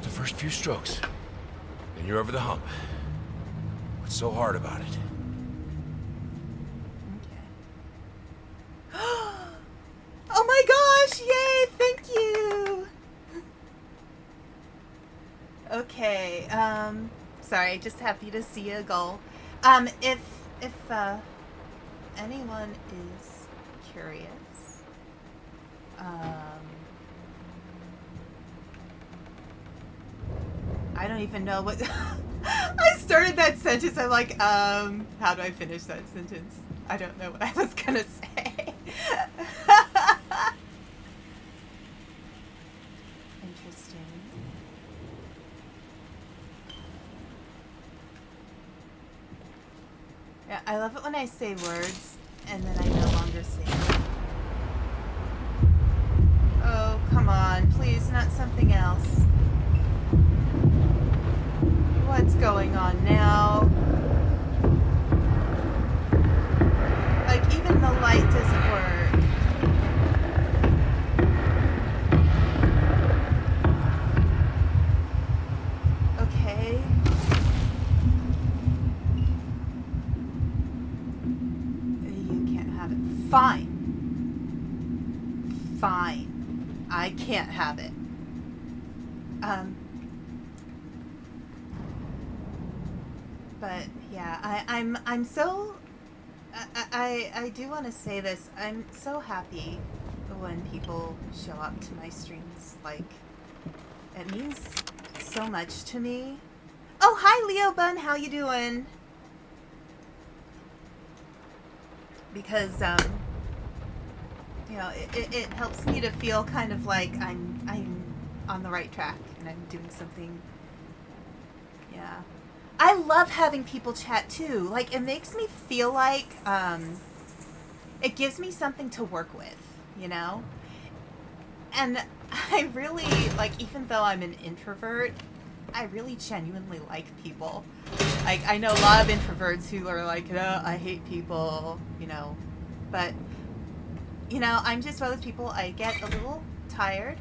the first few strokes. Then you're over the hump. What's so hard about it? Okay. Oh my gosh! Yay! Thank you! Okay, sorry, just happy to see a goal. If anyone is curious, I don't even know what... I started that sentence, I'm like, how do I finish that sentence? I don't know what I was gonna say. Interesting. Yeah, I love it when I say words and then I no longer say them. Oh, come on, please, not something else. What's going on now? Like, even the light doesn't work. Okay. You can't have it. Fine. Fine. I can't have it. But yeah, I'm so I do want to say this. I'm so happy when people show up to my streams. Like, it means so much to me. Oh, hi Leo Bun, how you doing? Because you know, it helps me to feel kind of like I'm on the right track and I'm doing something. Yeah. I love having people chat too. Like, it makes me feel like it gives me something to work with, you know? And I really, like, even though I'm an introvert, I really genuinely like people. Like, I know a lot of introverts who are like, oh, I hate people, you know? But, you know, I'm just one of those people, I get a little tired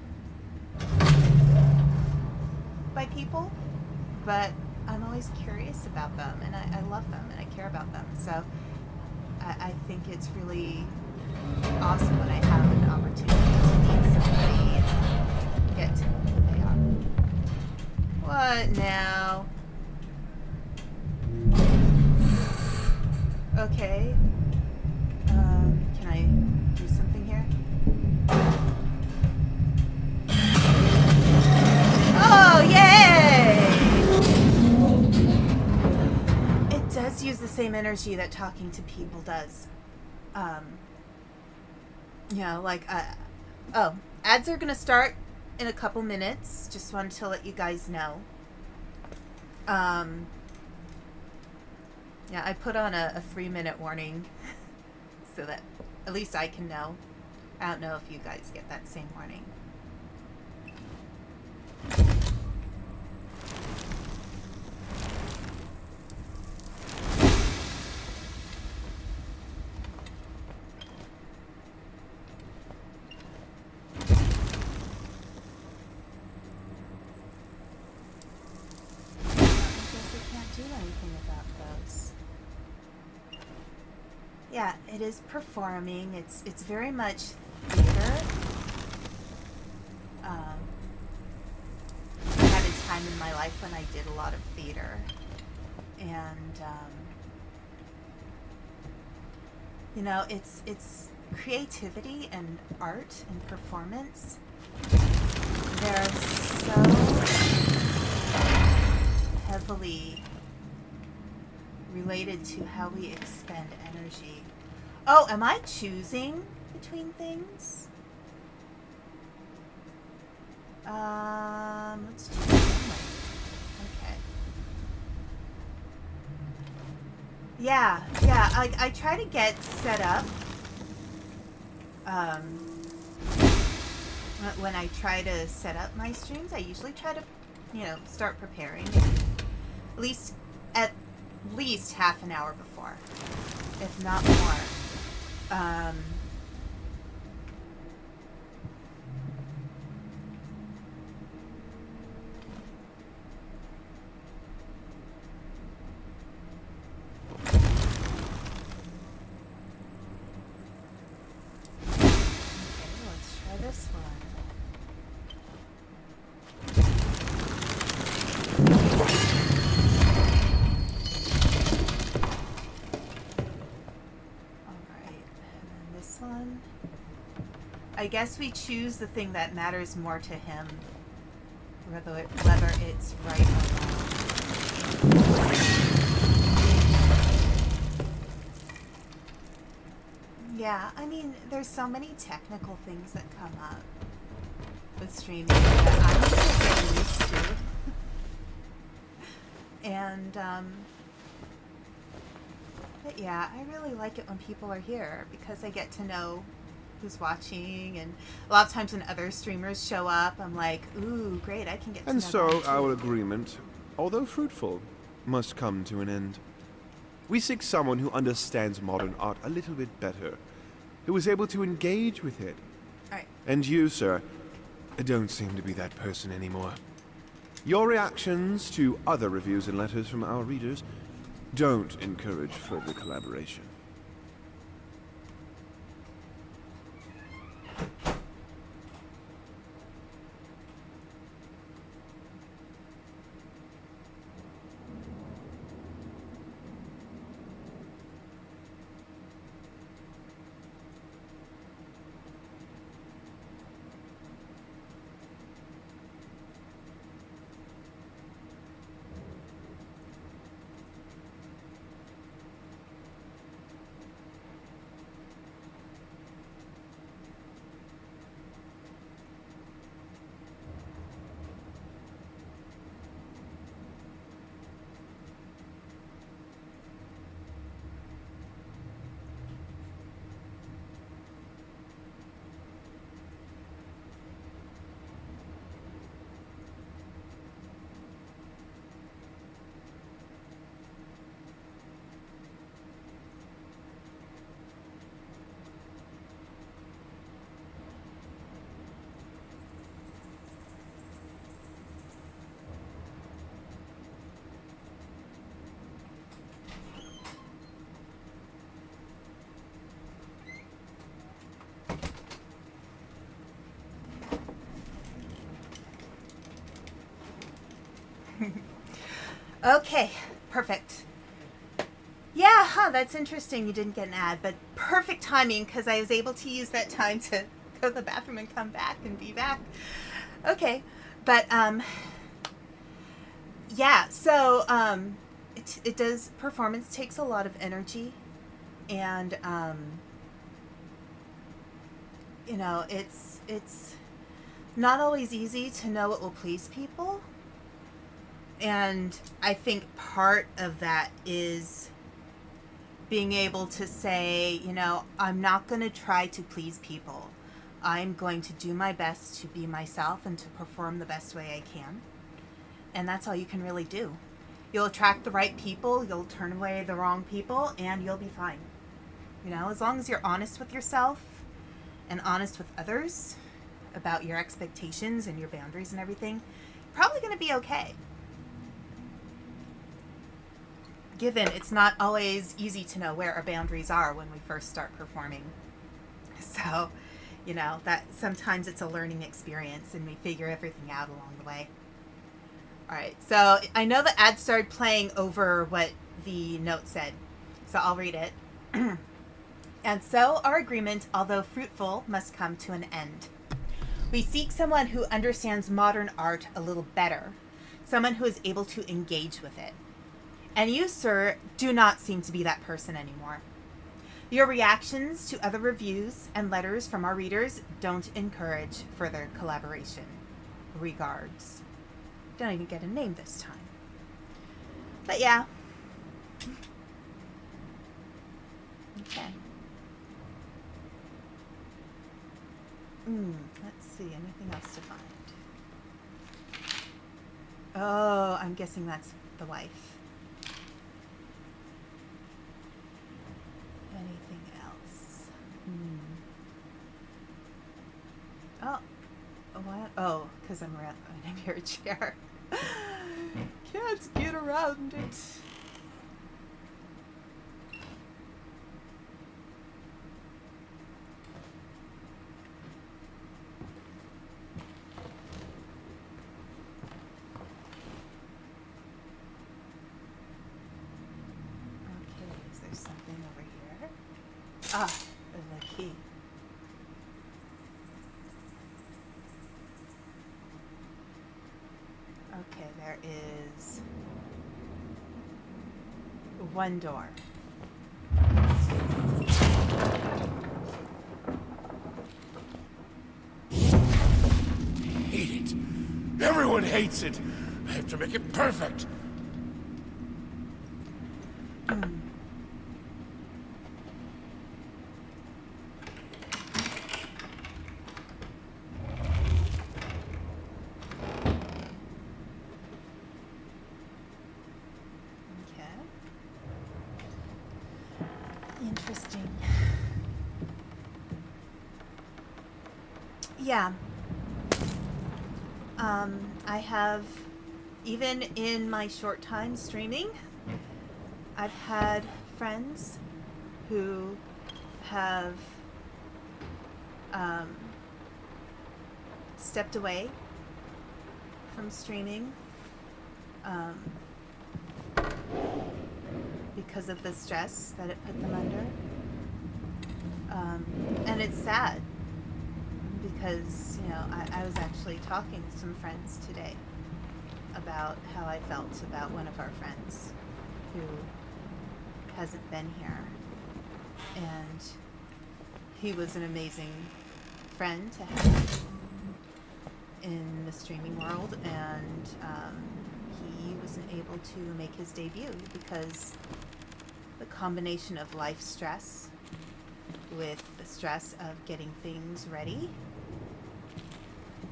by people, but I'm always curious about them, and I love them, and I care about them. So I think it's really awesome when I have an opportunity to meet somebody and get to know who they are. What now? Okay. Can I do something here? Oh, yay! It does use the same energy that talking to people does. You know, like, oh, ads are gonna start in a couple minutes. Just wanted to let you guys know. Yeah, I put on a 3-minute warning so that at least I can know. I don't know if you guys get that same warning. Do anything about those. Yeah, it is performing. It's very much theater. I had a time in my life when I did a lot of theater, and you know, it's creativity and art and performance. They're so heavily related to how we expend energy. Oh, am I choosing between things? Let's choose one. Okay. Yeah. I try to get set up. When I try to set up my streams, I usually try to, you know, start preparing at least half an hour before, if not more. I guess we choose the thing that matters more to him, whether it's right or wrong. Yeah, I mean, there's so many technical things that come up with streaming that I'm still getting used to. And, but yeah, I really like it when people are here because I get to know who's watching, and a lot of times when other streamers show up, I'm like, ooh, great, I can get to know And so them too. our agreement, although fruitful, must come to an end. We seek someone who understands modern art a little bit better, who is able to engage with it. Alright. And you, sir, don't seem to be that person anymore. Your reactions to other reviews and letters from our readers don't encourage further collaboration. Okay, perfect. Yeah, that's interesting. You didn't get an ad, but perfect timing because I was able to use that time to go to the bathroom and come back and be back. Okay, but yeah. So it does. Performance takes a lot of energy, and you know, it's not always easy to know what will please people. And I think part of that is being able to say, you know, I'm not going to try to please people. I'm going to do my best to be myself and to perform the best way I can. And that's all you can really do. You'll attract the right people, you'll turn away the wrong people, and you'll be fine. You know, as long as you're honest with yourself and honest with others about your expectations and your boundaries and everything, you're probably going to be okay. Given it's not always easy to know where our boundaries are when we first start performing. So, you know, that sometimes it's a learning experience and we figure everything out along the way. All right, so I know the ad started playing over what the note said, so I'll read it. And so our agreement, although fruitful, must come to an end. We seek someone who understands modern art a little better, someone who is able to engage with it. And you, sir, do not seem to be that person anymore. Your reactions to other reviews and letters from our readers don't encourage further collaboration. Regards. Don't even get a name this time. But yeah. Okay. Let's see, anything else to find? Oh, I'm guessing that's the wife. Anything else? Oh, what? Oh, because I'm around in your chair. Can't get around it. Ah, the key. Okay, there is one door. Hate it. Everyone hates it. I have to make it perfect. Okay. Interesting. Yeah. I have, even in my short time streaming, I've had friends who have stepped away from streaming because of the stress that it put them under. And it's sad because, you know, I was actually talking to some friends today about how I felt about one of our friends who hasn't been here. And he was an amazing friend to have in the streaming world, and he wasn't able to make his debut because the combination of life stress with the stress of getting things ready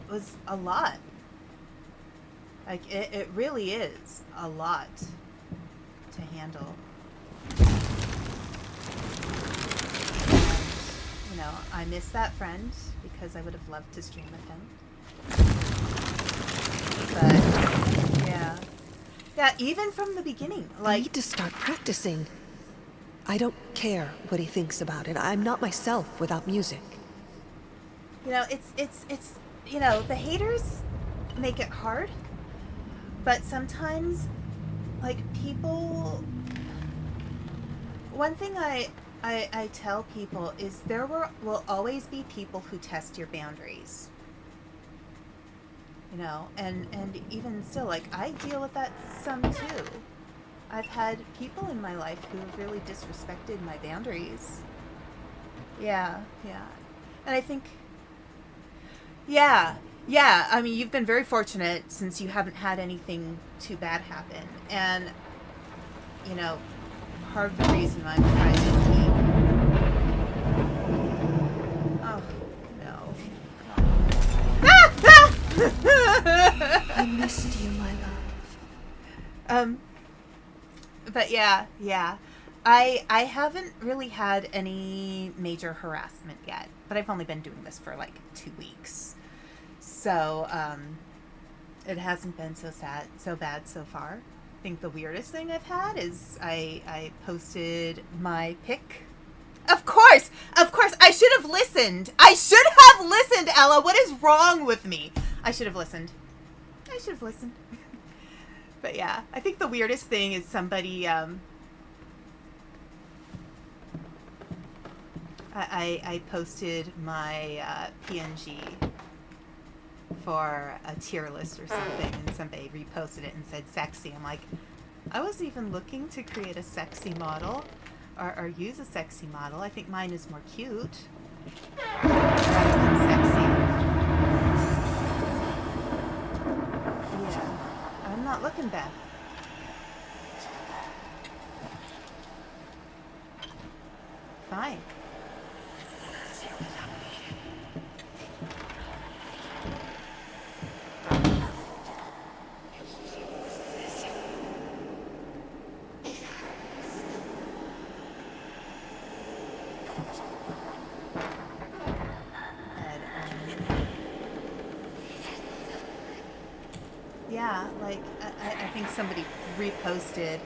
was a lot. Like, it really is a lot to handle. You know, I miss that friend because I would have loved to stream with him. But, yeah. Yeah, even from the beginning, I like... need to start practicing. I don't care what he thinks about it. I'm not myself without music. You know, it's, you know, the haters make it hard, but sometimes, like, people... One thing I tell people is there will always be people who test your boundaries. You know, and even still, like, I deal with that some too. I've had people in my life who have really disrespected my boundaries. Yeah. And I think, yeah, I mean, you've been very fortunate since you haven't had anything too bad happen. And, you know, part of the reason I'm trying to keep... Oh, no. I missed you, my love. But yeah. I haven't really had any major harassment yet, but I've only been doing this for like 2 weeks. So, it hasn't been so bad so far. I think the weirdest thing I've had is I posted my pic. Of course, I should have listened. Ella. What is wrong with me? I should have listened. But yeah, I think the weirdest thing is somebody, I posted my PNG for a tier list or something, and somebody reposted it and said sexy. I'm like, I wasn't even looking to create a sexy model or use a sexy model. I think mine is more cute rather than sexy. Yeah, I'm not looking bad. Fine. Yeah, like, I think somebody reposted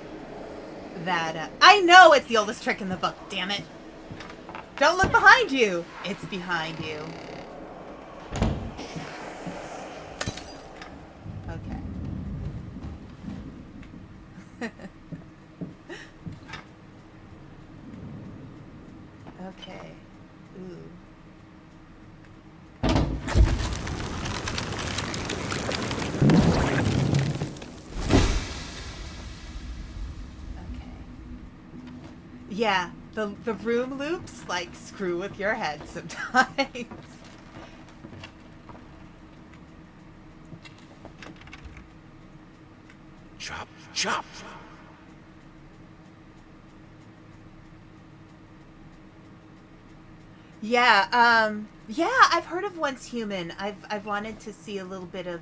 that, I know it's the oldest trick in the book, damn it! Don't look behind you! It's behind you. Okay. Okay. Ooh. Yeah, the room loops, like, screw with your head sometimes. Chop, chop. Yeah, I've heard of Once Human. I've wanted to see a little bit of,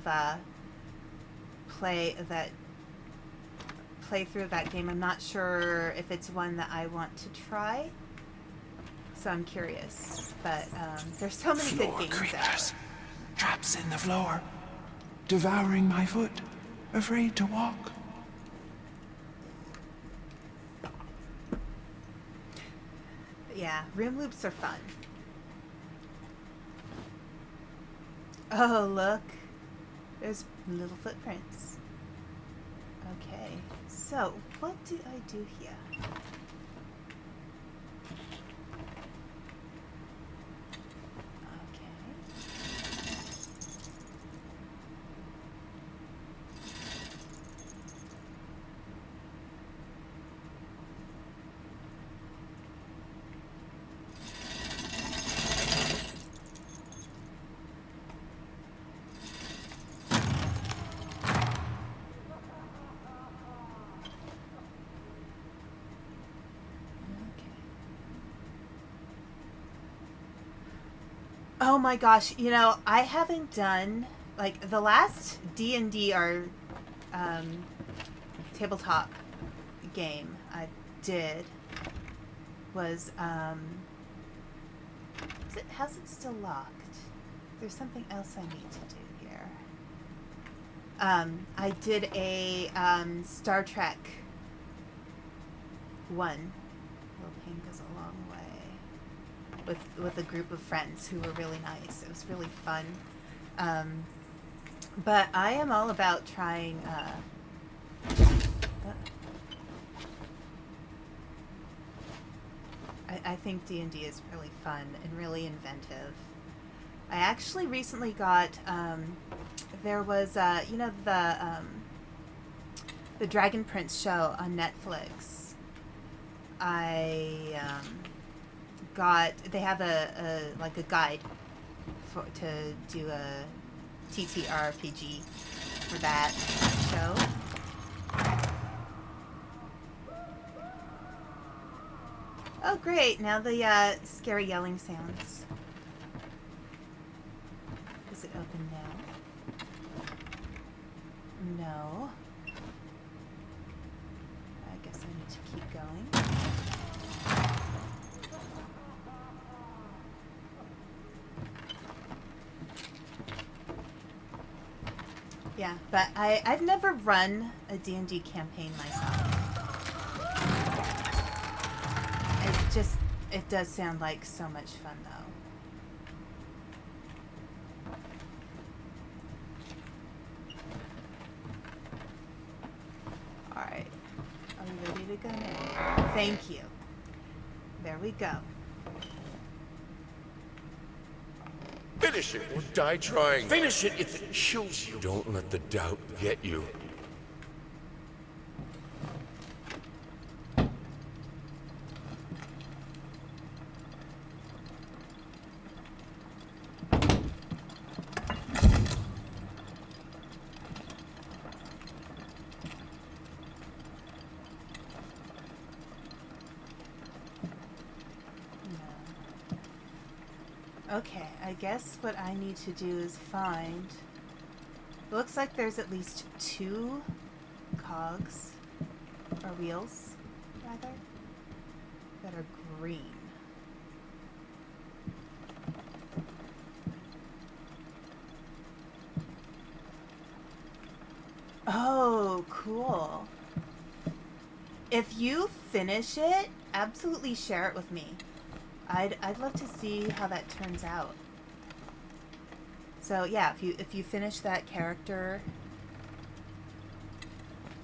playthrough of that game. I'm not sure if it's one that I want to try. So I'm curious. But, there's so many good games out. Traps in the floor. Devouring my foot. Afraid to walk. Yeah, room loops are fun. Oh, look. There's little footprints. Okay, so what do I do here? Oh my gosh, you know, I haven't done, like, the last D&D or tabletop game I did was, how's it still locked? There's something else I need to do here. I did a Star Trek 1. Little Pain Goes a Long Way. With a group of friends who were really nice. It was really fun. But I am all about trying I think D&D is really fun and really inventive. I actually recently got there was you know, the Dragon Prince show on Netflix. They have a like a guide to do a TTRPG for that show. Oh great, now the scary yelling sounds. Is it open now? No. I guess I need to keep going. Yeah, but I've never run a D&D campaign myself. It does sound like so much fun, though. Alright. Are we ready to go now? Thank you. There we go. Finish it or die trying. Finish it if it kills you. Don't let the doubt get you. Okay, I guess what I need to do is find... It looks like there's at least 2 cogs, or wheels, rather, that are green. Oh, cool. If you finish it, absolutely share it with me. I'd love to see how that turns out. So yeah, if you finish that character,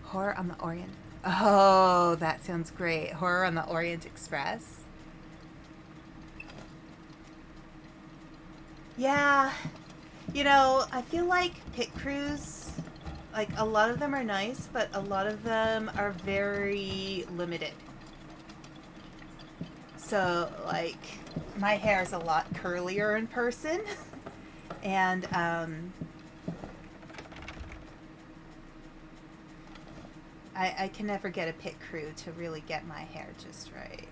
Horror on the Orient. Oh, that sounds great. Horror on the Orient Express. Yeah, you know, I feel like pit crews, like a lot of them are nice, but a lot of them are very limited. So, like, my hair is a lot curlier in person. And, I can never get a pit crew to really get my hair just right.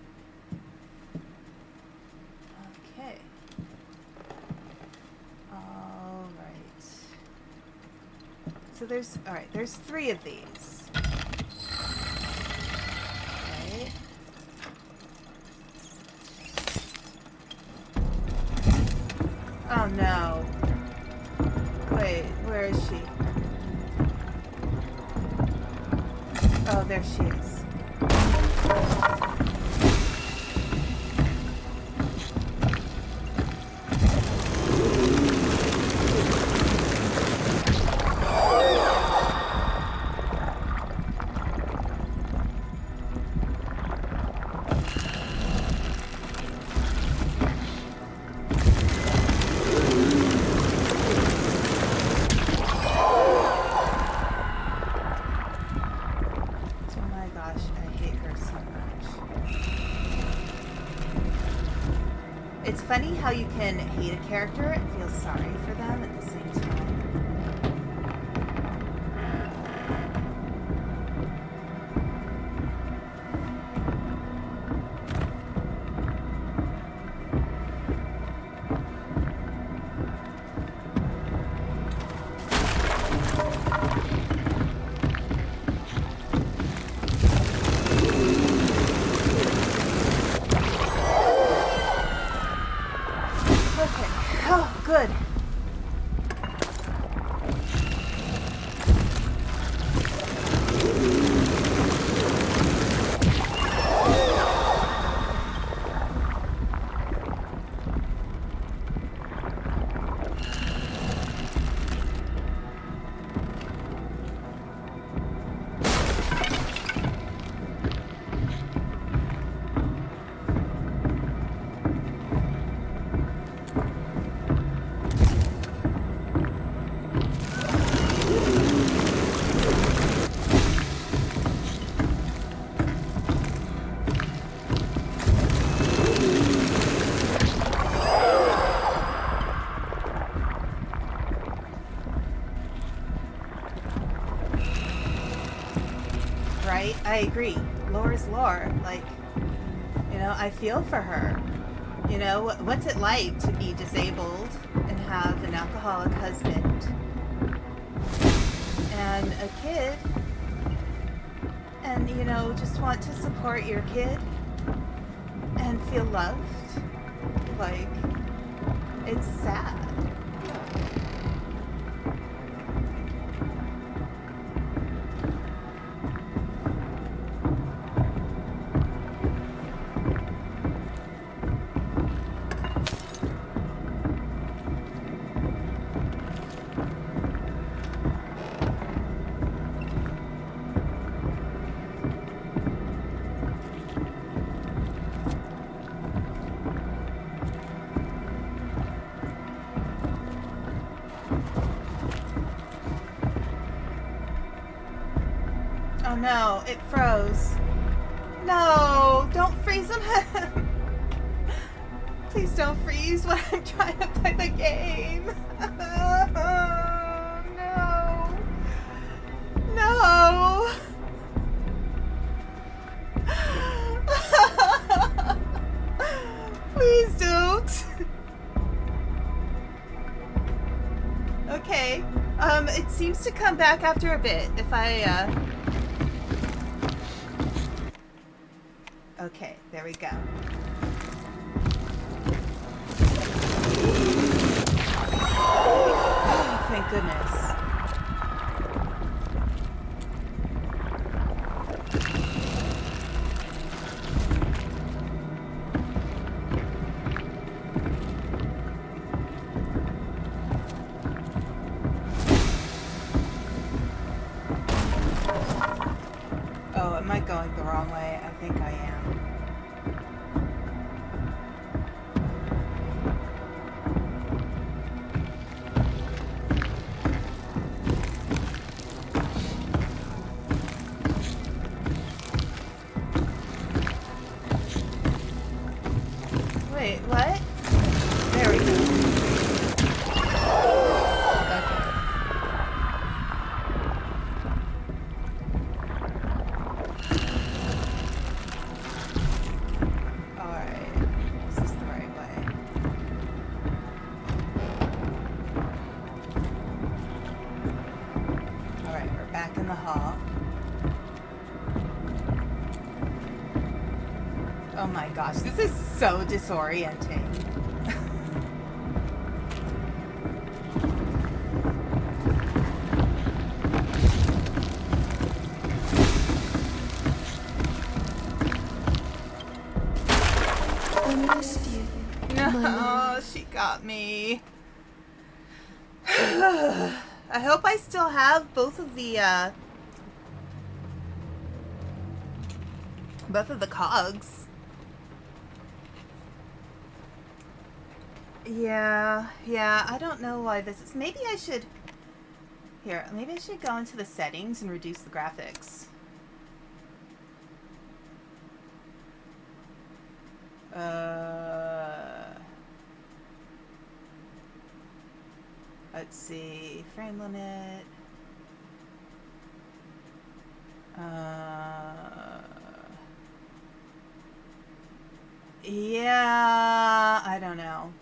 Okay. Alright. So there's 3 of these. Right. Oh no. Wait, where is she? Oh, there she is. It's funny how you can hate a character and feel sorry for them at the same time. Good. Right? I agree. Laura's Laura. Like, you know, I feel for her. You know, what's it like to be disabled and have an alcoholic husband and a kid and, you know, just want to support your kid and feel loved? Like, it's sad. Oh no, it froze. No, don't freeze him. Please don't freeze when I'm trying to play the game. No. No. Please don't. Okay. It seems to come back after a bit. If I, Okay, there we go. Oh, thank goodness. Oh, am I going the wrong way? I think I am. Wait, what? There we go. Okay. Alright. Is this the right way? Alright, we're back in the hall. Oh my gosh, this is so disorienting. I missed you. No, she got me. I hope I still have both of the cogs. Yeah, I don't know why this is. Maybe I should go into the settings and reduce the graphics. Let's see, frame limit. Yeah, I don't know.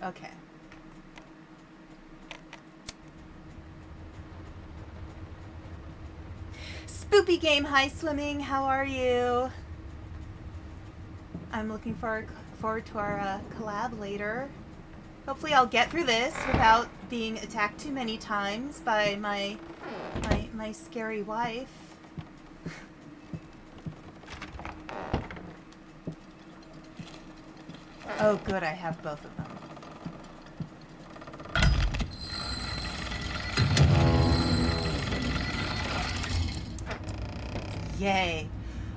Okay. Spoopy Game, hi Swimming, how are you? I'm looking forward to our collab later. Hopefully I'll get through this without being attacked too many times by my scary wife. Oh good, I have both of them. Yay.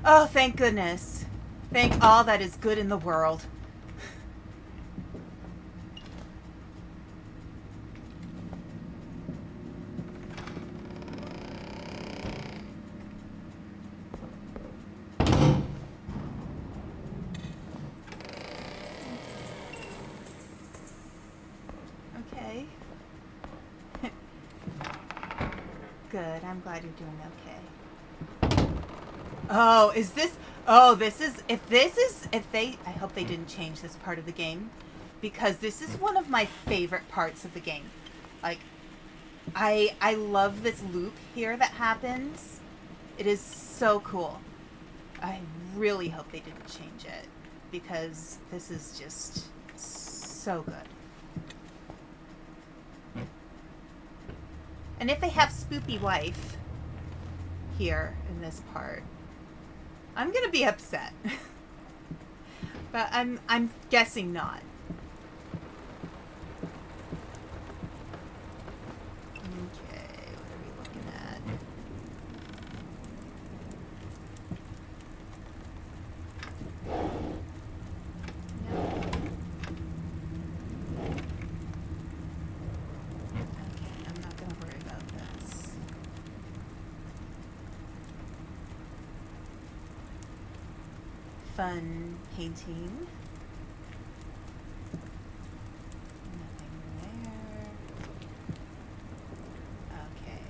Oh, thank goodness. Thank all that is good in the world. Okay. Good, I'm glad you're doing okay. Oh, is this... Oh, this is... I hope they didn't change this part of the game. Because this is one of my favorite parts of the game. Like, I love this loop here that happens. It is so cool. I really hope they didn't change it. Because this is just so good. And if they have Spoopy Wife here in this part, I'm gonna be upset. But I'm guessing not. Okay, what are we looking at? Okay, I'm not gonna worry about this. Fun painting. Nothing there. Okay.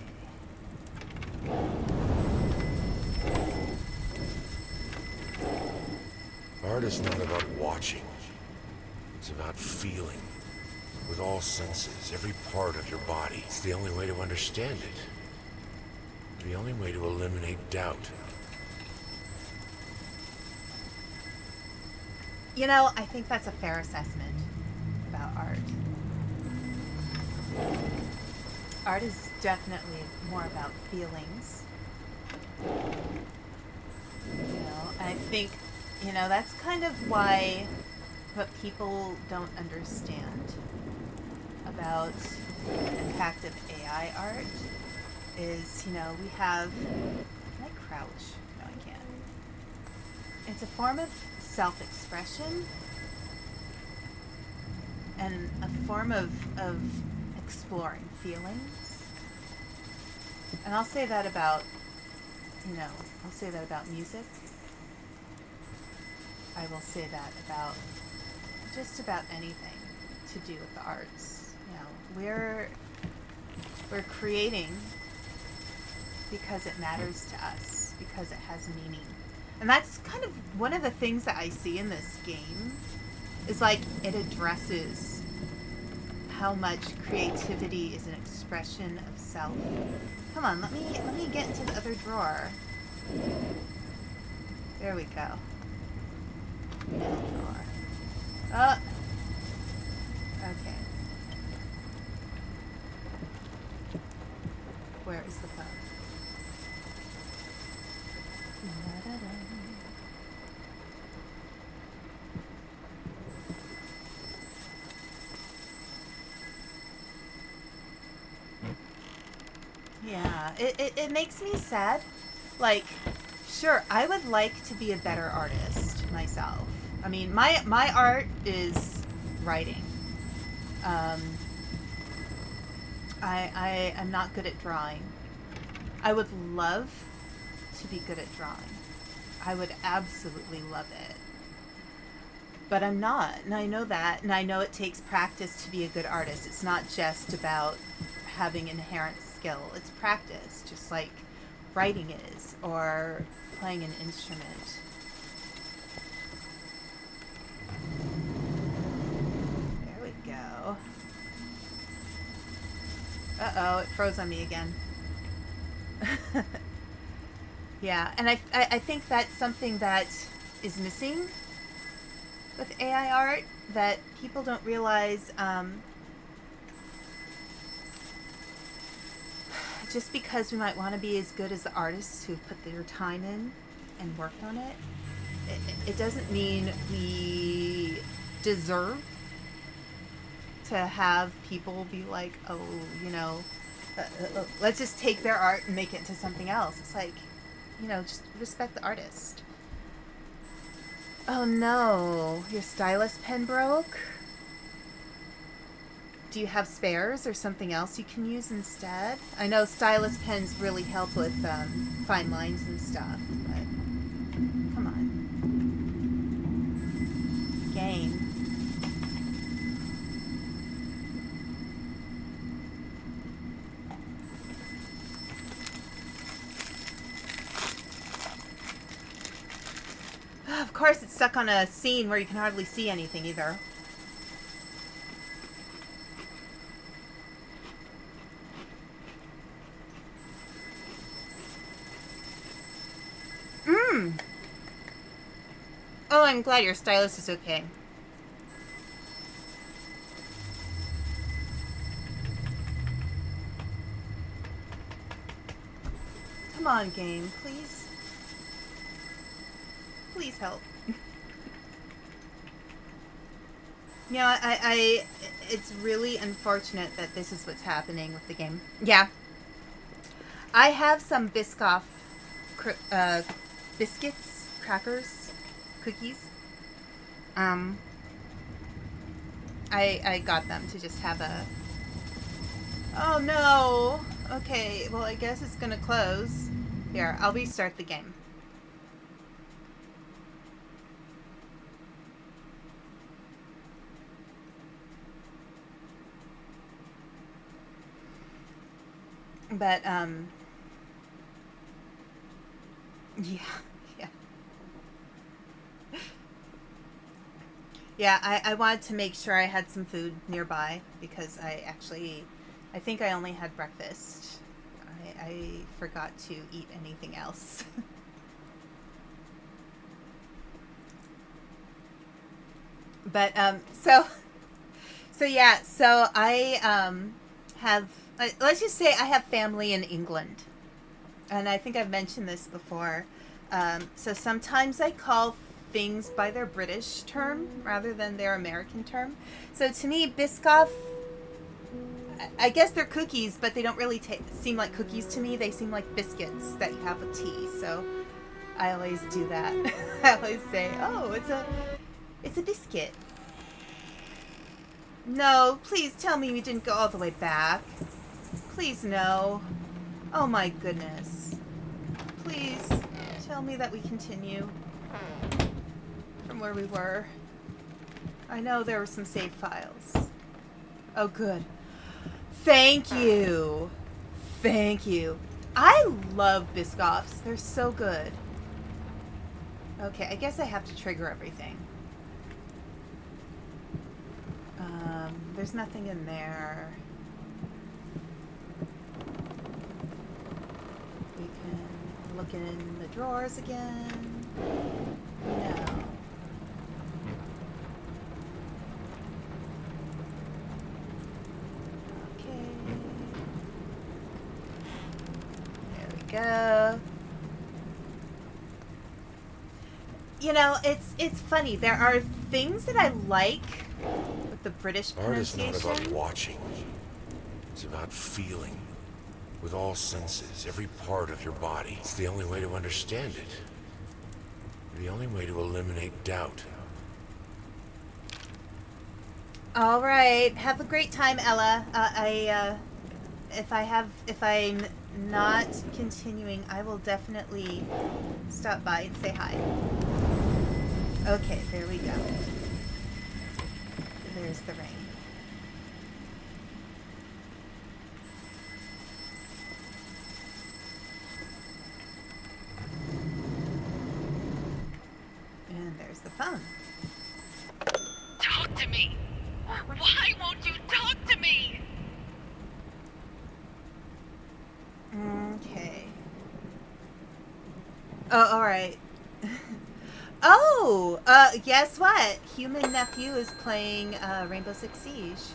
Art is not about watching. It's about feeling. With all senses, every part of your body. It's the only way to understand it. The only way to eliminate doubt. You know, I think that's a fair assessment about art. Art is definitely more about feelings. You know, I think, you know, that's kind of why what people don't understand about the impact of AI art is, you know, we have... Can I crouch? No, I can't. It's a form of self-expression and a form of exploring feelings. And I'll say that about, you know, I'll say that about music. I will say that about just about anything to do with the arts. You know, we're creating because it matters to us, because it has meaning. And that's kind of one of the things that I see in this game is like it addresses how much creativity is an expression of self. Come on, let me get into the other drawer. There we go. Middle drawer. Oh. Okay. Where is the phone? Da-da-da. Yeah, it makes me sad. Like, sure, I would like to be a better artist myself. I mean, my art is writing. I am not good at drawing. I would love to be good at drawing. I would absolutely love it. But I'm not, and I know that, and I know it takes practice to be a good artist. It's not just about having inherent skill. It's practice, just like writing is, or playing an instrument. There we go. Uh-oh, it froze on me again. Yeah, and I think that's something that is missing with AI art, that people don't realize. Just because we might want to be as good as the artists who've put their time in and worked on it, it doesn't mean we deserve to have people be like, oh, you know, let's just take their art and make it into something else. It's like, you know, just respect the artist. Oh no, your stylus pen broke? Do you have spares or something else you can use instead? I know stylus pens really help with fine lines and stuff, but come on. Game. Of course, it's stuck on a scene where you can hardly see anything either. Oh, I'm glad your stylus is okay. Come on, game, please. Please help. You know, it's really unfortunate that this is what's happening with the game. Yeah. I have some Biscoff biscuits, crackers, cookies. I got them to just have a... Oh no! Okay, well I guess it's gonna close. Here, I'll restart the game. But, yeah. Yeah, I wanted to make sure I had some food nearby because I think I only had breakfast. I forgot to eat anything else. But, so yeah, so I, have, let's just say I have family in England. And I think I've mentioned this before. So sometimes I call things by their British term rather than their American term. So to me, Biscoff, I guess they're cookies, but they don't really seem like cookies to me. They seem like biscuits that you have with tea. So I always do that. I always say, oh, it's a biscuit. No, please tell me you didn't go all the way back. Please, no. Oh my goodness. Please, tell me that we continue. from where we were. I know there were some save files. Oh, good. Thank you. Thank you. I love Biscoffs. They're so good. Okay, I guess I have to trigger everything. There's nothing in there. We can look in the drawers again. No. Okay. There we go. You know, it's funny. There are things that I like with the British Art is pronunciation. not about watching. It's about feeling. With all senses, every part of your body. It's the only way to understand it. The only way to eliminate doubt. All right. Have a great time, Ella. If I'm not continuing, I will definitely stop by and say hi. Okay, there we go. There's the ring. And there's the phone. Talk to me! Why won't you talk to me? Okay. Oh, alright. Oh! Guess what? Human Nephew is playing Rainbow Six Siege.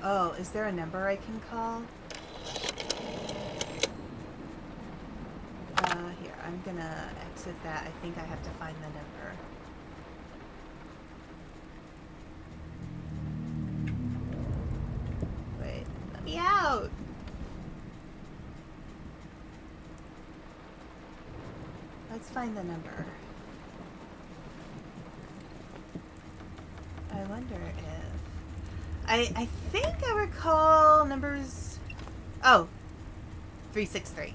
Oh, is there a number I can call? Here, I'm gonna exit that. I think I have to find the number. Wait, let me out! Let's find the number. I wonder if... I think I recall numbers... Oh! 363.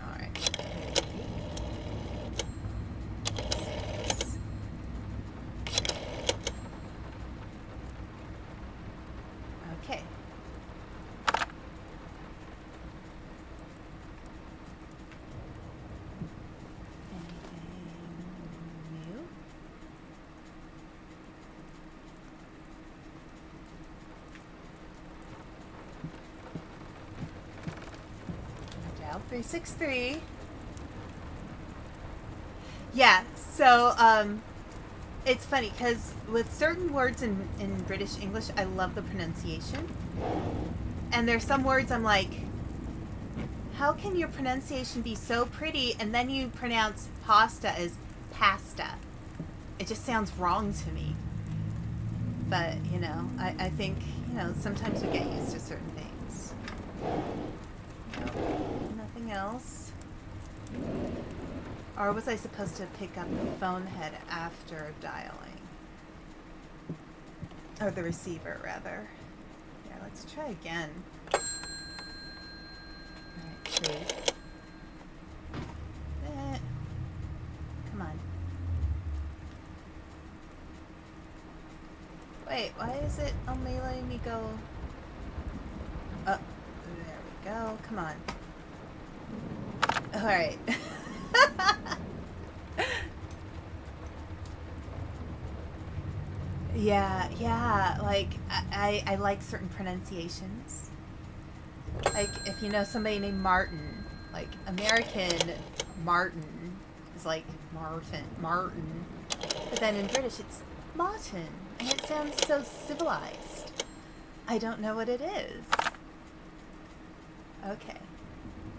Alright. 6. Okay. Anything new? Dial 363. Yeah, so it's funny because with certain words in British English, I love the pronunciation. And there's some words I'm like, how can your pronunciation be so pretty and then you pronounce pasta as pasta? It just sounds wrong to me. But, you know, I think, you know, sometimes we get used to certain things. Nope, nothing else. Or was I supposed to pick up the phone head after dialing? Or the receiver, rather. Yeah, let's try again. Alright, 3. Come on. Wait, why is it only letting me go? Oh, there we go. Come on. Alright. Yeah, like, I like certain pronunciations. Like, if you know somebody named Martin, like, American Martin is like Martin. But then in British it's Martin, and it sounds so civilized. I don't know what it is. Okay.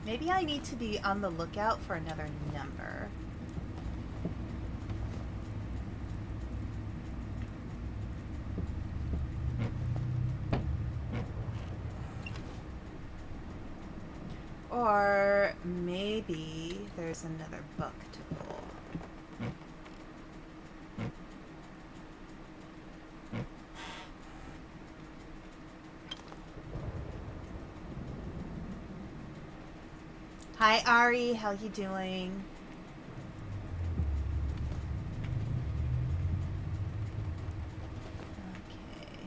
Maybe I need to be on the lookout for another number. Or maybe there's another book to pull. Hi, Ari. How you doing? Okay.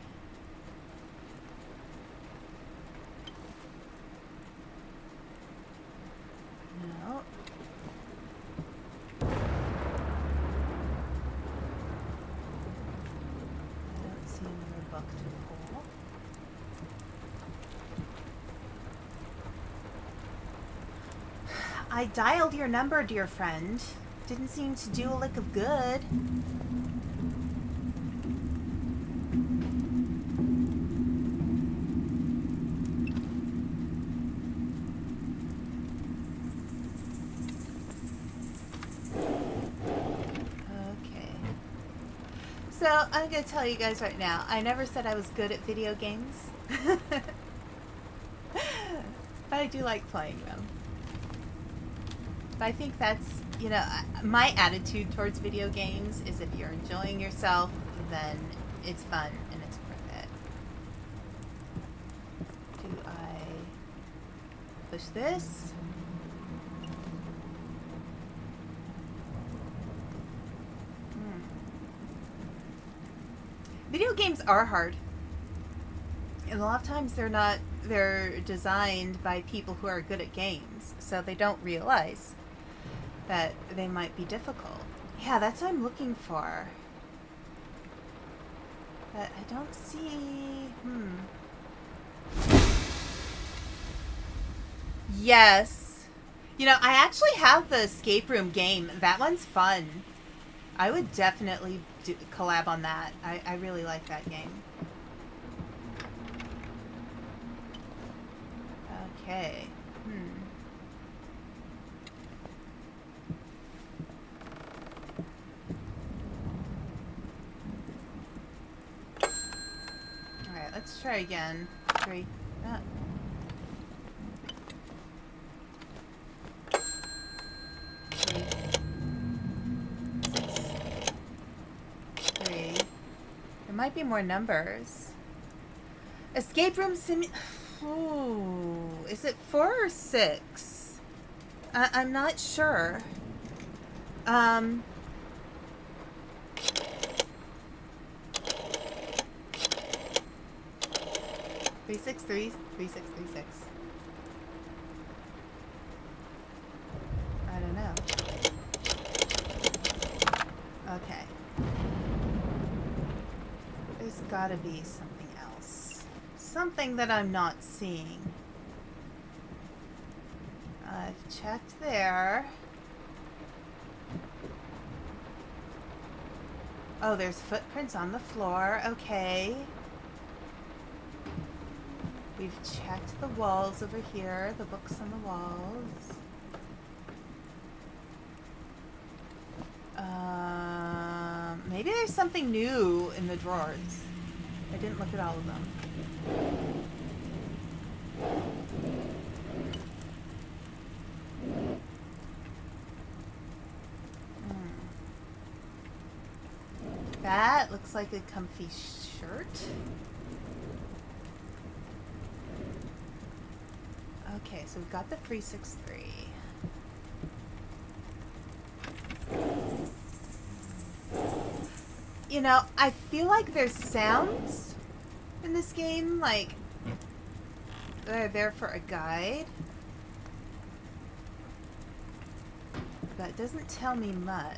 No. I don't see another book to pull. I dialed your number, dear friend. Didn't seem to do a lick of good. Okay. So, I'm gonna tell you guys right now, I never said I was good at video games. But I do like playing them. But I think that's, you know, my attitude towards video games is if you're enjoying yourself, then it's fun and it's worth it. Do I push this? Video games are hard. And a lot of times they're designed by people who are good at games, so they don't realize that they might be difficult. Yeah, that's what I'm looking for. But I don't see... Yes. You know, I actually have the escape room game. That one's fun. I would definitely collab on that. I really like that game. Okay. Alright, let's try again. 3. Three. 6. 3. There might be more numbers. Escape room sim... Ooh, is it 4 or 6? I'm not sure. 363 3636. I don't know. Okay. There's gotta be something else. Something that I'm not seeing. I've checked there. Oh, there's footprints on the floor. Okay. We've checked the walls over here, the books on the walls. Maybe there's something new in the drawers. I didn't look at all of them. That looks like a comfy shirt. Okay, so we've got the 363. You know, I feel like there's sounds in this game, like they're there for a guide. But it doesn't tell me much.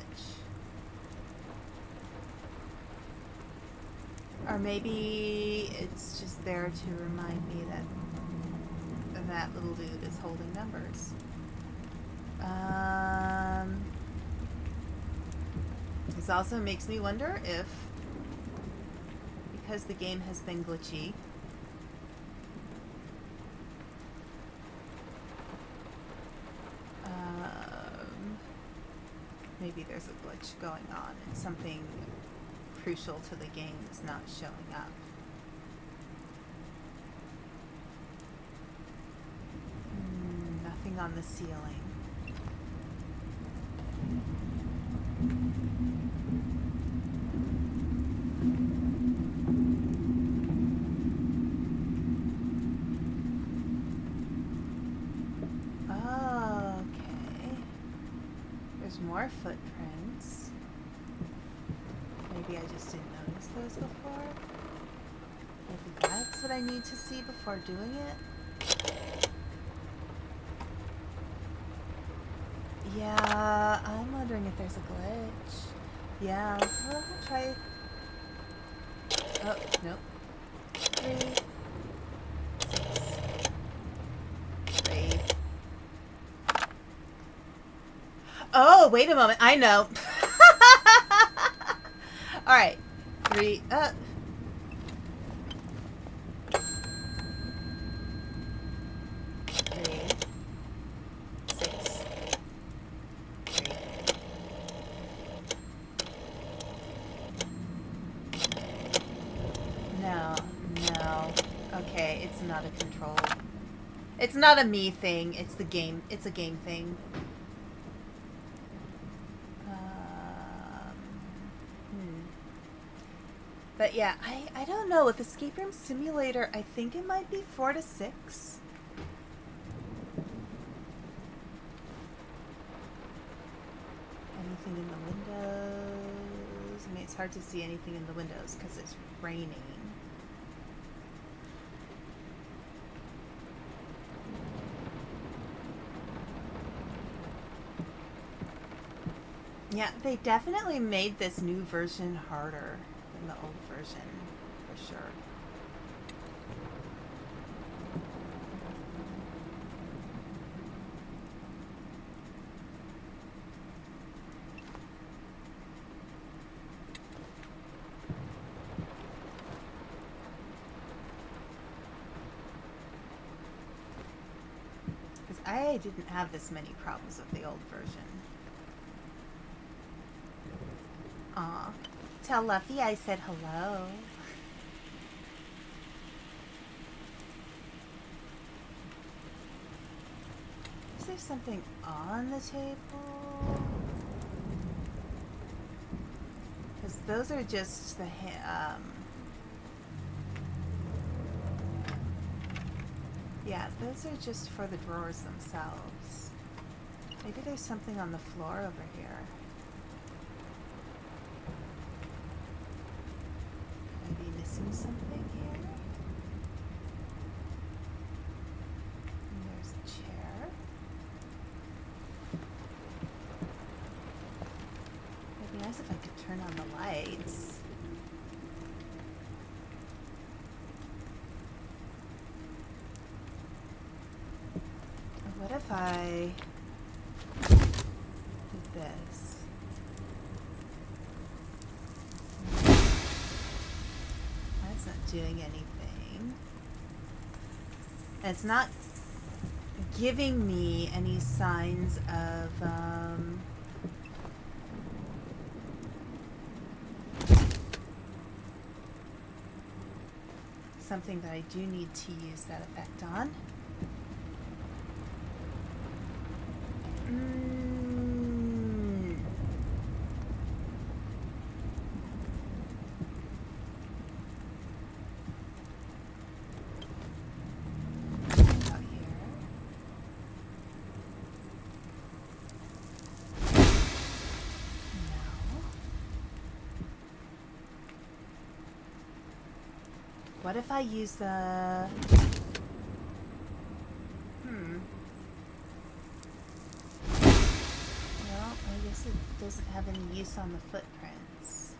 Or maybe it's just there to remind me that that little dude is holding numbers. This also makes me wonder if, because the game has been glitchy, maybe there's a glitch going on and something crucial to the game is not showing up. Nothing on the ceiling. Oh. There's more footprints. Maybe I just didn't notice those before. Maybe that's what I need to see before doing it. Yeah, I'm wondering if there's a glitch. Yeah, well, I'll try. Oh, nope. 3, 6, 3. Oh, wait a moment. I know. All right. 3. 3, 6, 3. No, no. Okay, it's not a control. It's not a me thing. It's the game. It's a game thing. But yeah, I don't know. With Escape Room Simulator, I think it might be 4 to 6. Anything in the windows? I mean, it's hard to see anything in the windows because it's raining. Yeah, they definitely made this new version harder than the old version, for sure. Because I didn't have this many problems with the old version. Aw. Tell Luffy I said hello. Is there something on the table? Because those are just the yeah, those are just for the drawers themselves. Maybe there's something on the floor over here. Maybe missing something here. And there's a chair. It'd be nice if I could turn on the lights. What if I did this? That's not doing anything. And it's not giving me any signs of something that I do need to use that effect on. Out here. No. What if I use the... Well, I guess it doesn't have any use on the footprints.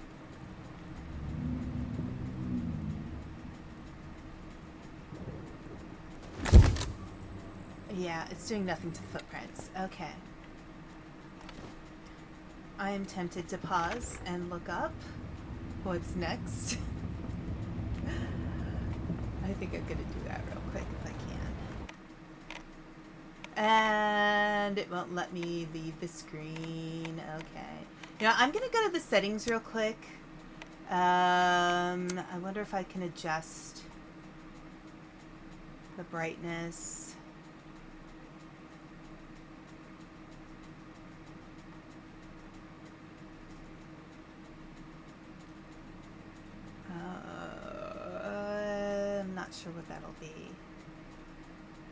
Yeah, it's doing nothing to footprints. Okay. I am tempted to pause and look up what's next. I think I'm gonna do that real quick if I can. And it won't let me leave the screen. Okay. You know, I'm gonna go to the settings real quick. I wonder if I can adjust the brightness. I'm not sure what that'll be.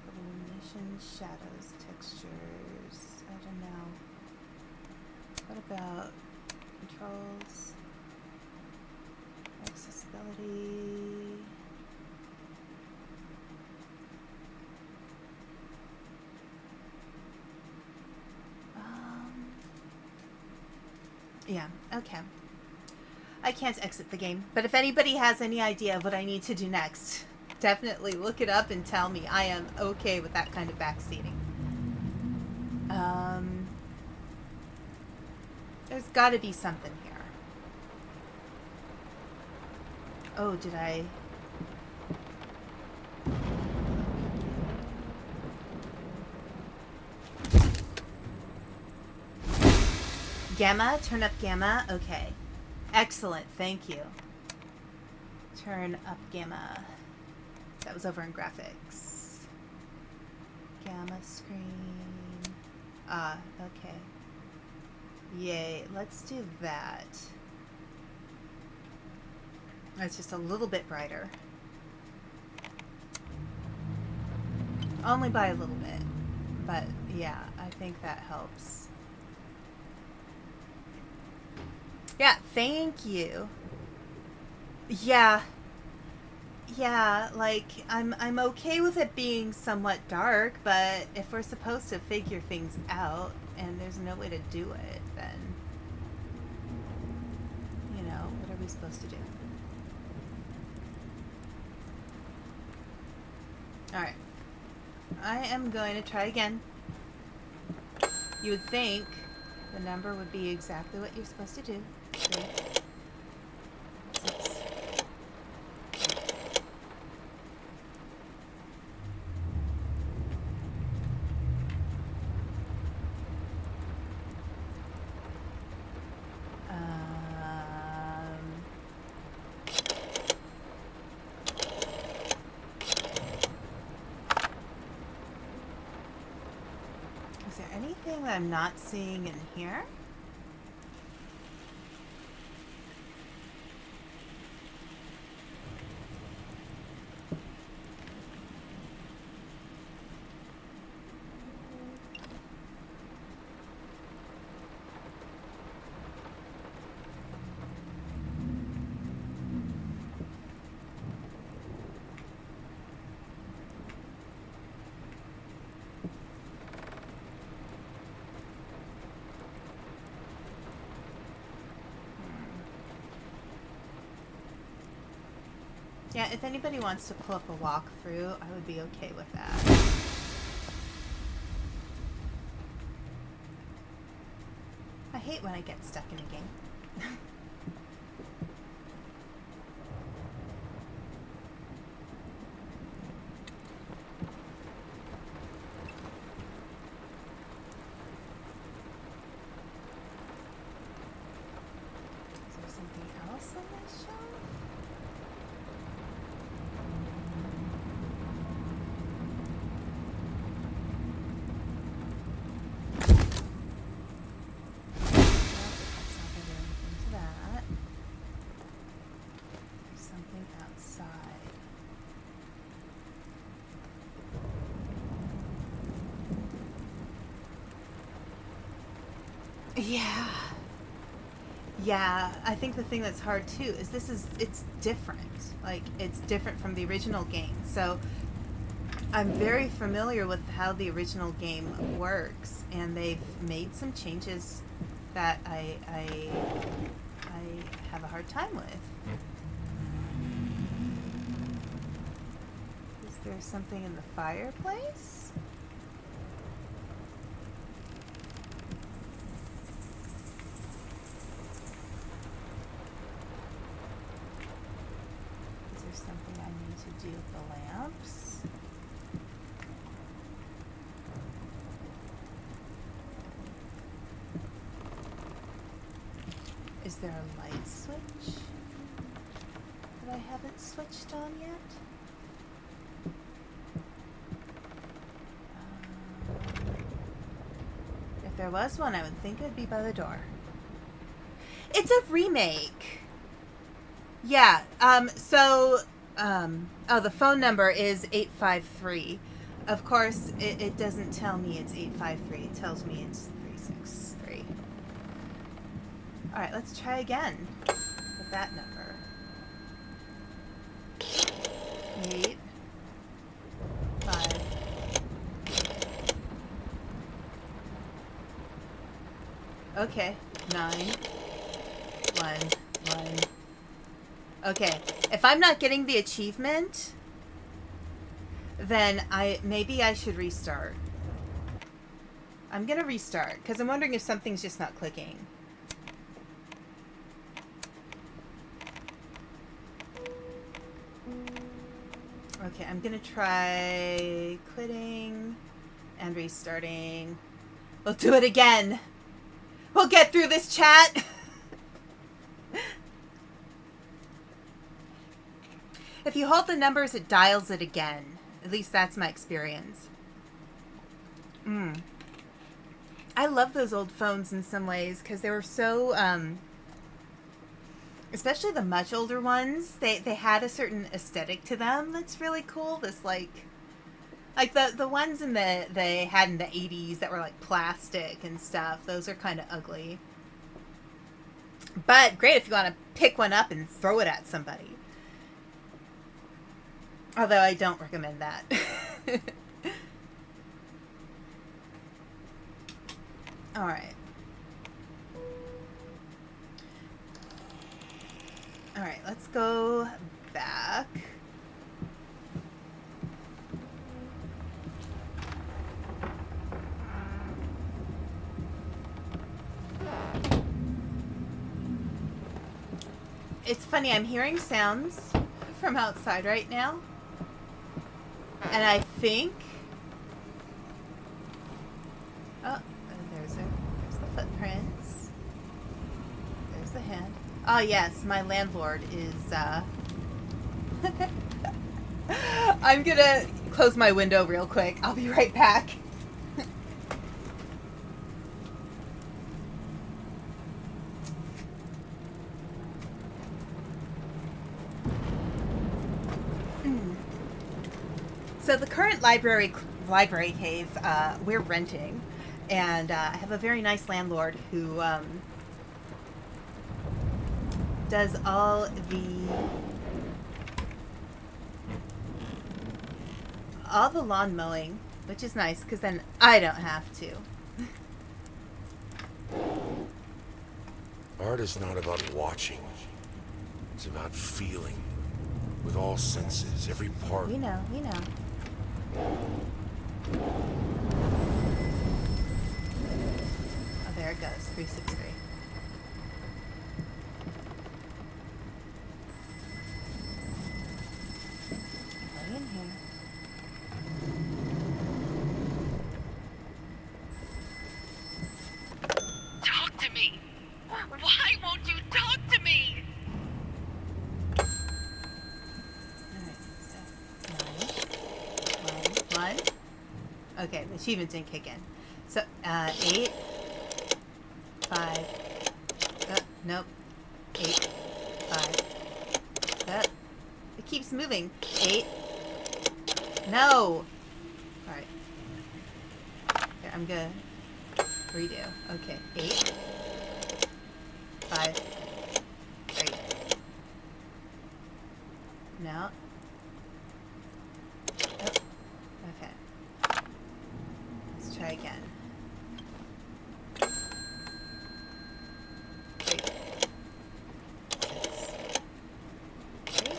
Illumination, shadows, textures. I don't know. about controls, accessibility. Yeah, okay. I can't exit the game, but if anybody has any idea of what I need to do next, definitely look it up and tell me. I am okay with that kind of backseating. There's got to be something here. Oh, did I? Gamma? Turn up gamma? Okay. Excellent, thank you. Turn up gamma. That was over in graphics. Gamma screen. Ah, okay. Yay, let's do that. It's just a little bit brighter. Only by a little bit. But yeah, I think that helps. Yeah, thank you. Yeah, like I'm okay with it being somewhat dark, but if we're supposed to figure things out and there's no way to do it, then you know, what are we supposed to do? Alright. I am going to try again. You would think the number would be exactly what you're supposed to do. 3, 6. Is there anything that I'm not seeing in here? Yeah, if anybody wants to pull up a walkthrough, I would be okay with that. I hate when I get stuck in a game. Is there something else on this shelf? Yeah, I think the thing that's hard too is it's different. Like, it's different from the original game. So I'm very familiar with how the original game works, and they've made some changes that I have a hard time with. Is there something in the fireplace? Something I need to do with the lamps. Is there a light switch that I haven't switched on yet? If there was one, I would think it would be by the door. It's a remake. Yeah, the phone number is 853. Of course, it doesn't tell me it's 853. It tells me it's 363. Alright, let's try again with that number. 8, 5. Okay, 9, 1, 1. Okay, if I'm not getting the achievement, then maybe I should restart. I'm gonna restart, because I'm wondering if something's just not clicking. Okay, I'm gonna try quitting and restarting. We'll do it again. We'll get through this, chat. If you hold the numbers, it dials it again. At least that's my experience. I love those old phones in some ways because they were so, especially the much older ones, they had a certain aesthetic to them that's really cool. This like the ones they had in the 80s that were like plastic and stuff. Those are kind of ugly. But great if you want to pick one up and throw it at somebody. Although I don't recommend that. All right. All right, let's go back. It's funny, I'm hearing sounds from outside right now. And I think... Oh, there's the footprints. There's the hand. Oh, yes, my landlord is, I'm gonna close my window real quick. I'll be right back. So the current library cave we're renting, and I have a very nice landlord who does all the lawn mowing, which is nice because then I don't have to. Art is not about watching. It's about feeling. With all senses, every part. You know. Oh, there it goes. 363. Lay in here. Talk to me. Why won't you talk to me? One. Okay, the achievement didn't kick in. So, 8, 5. Nope. 8, 5. It keeps moving. 8. No. All right. Here, I'm gonna redo. Okay, 8, 5, 3. No. Okay. Let's try again. 3, 6, 3.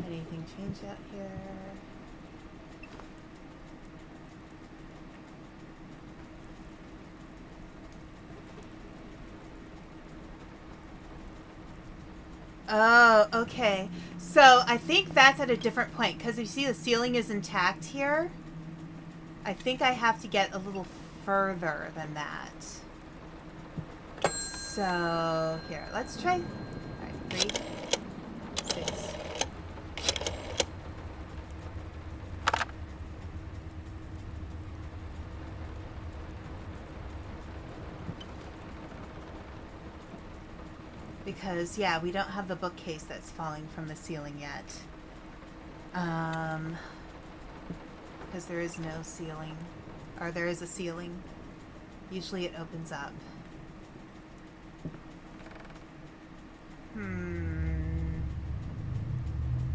Anything change out here? Oh, okay. So I think that's at a different point because you see the ceiling is intact here. I think I have to get a little further than that. So here, let's try. All right, 3, 6. Because, yeah, we don't have the bookcase that's falling from the ceiling yet. Because there is no ceiling. Or there is a ceiling. Usually it opens up.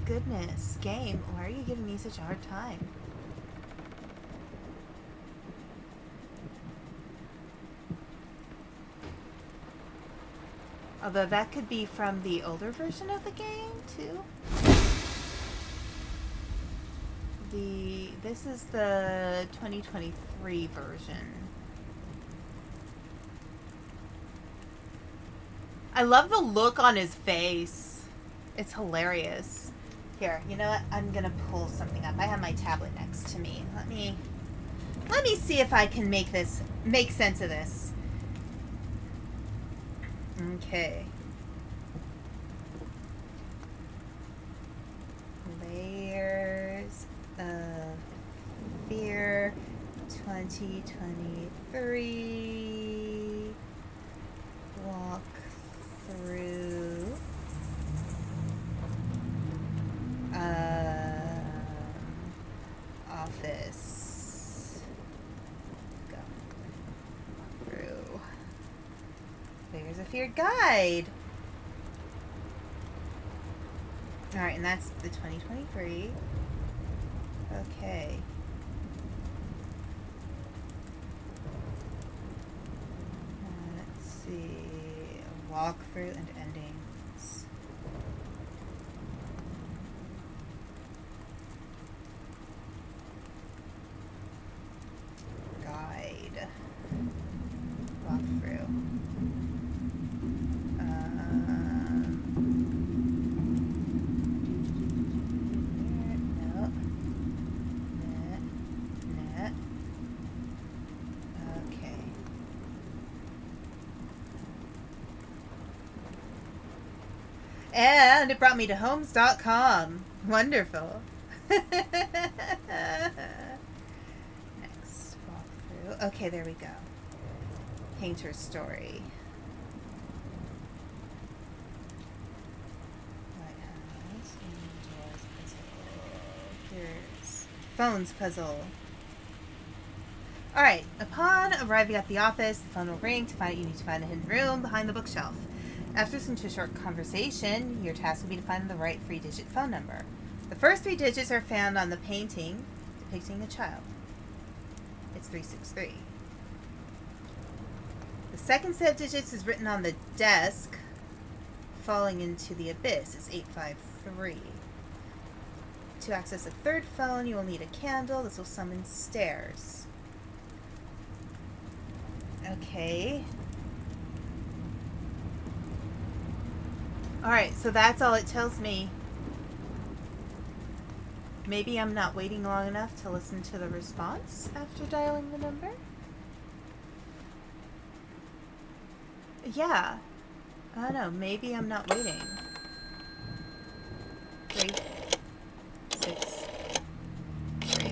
Goodness, game, why are you giving me such a hard time? Although that could be from the older version of the game, too. This is the 2023 version. I love the look on his face. It's hilarious. Here, you know what? I'm gonna pull something up. I have my tablet next to me. Let me see if I can make sense of this. Okay. Layers of Fear 2023. Walk through. Office. Go through. Layers of Fear guide. Alright, and that's the 2023. Okay. Let's see. Walkthrough and endings. Guide. Walkthrough. And it brought me to homes.com. Wonderful. Next walkthrough. Okay, there we go. Painter's Story. Lighthouse. Doors puzzle. Here's Phones puzzle. Alright, upon arriving at the office, the phone will ring to find out you need to find a hidden room behind the bookshelf. After listening to a short conversation, your task will be to find the right 3-digit phone number. The first 3 digits are found on the painting depicting a child. It's 363. The second set of digits is written on the desk, falling into the abyss. It's 853. To access a third phone, you will need a candle. This will summon stairs. Okay. Alright, so that's all it tells me. Maybe I'm not waiting long enough to listen to the response after dialing the number? Yeah. I don't know, maybe I'm not waiting. 3, 6, 3.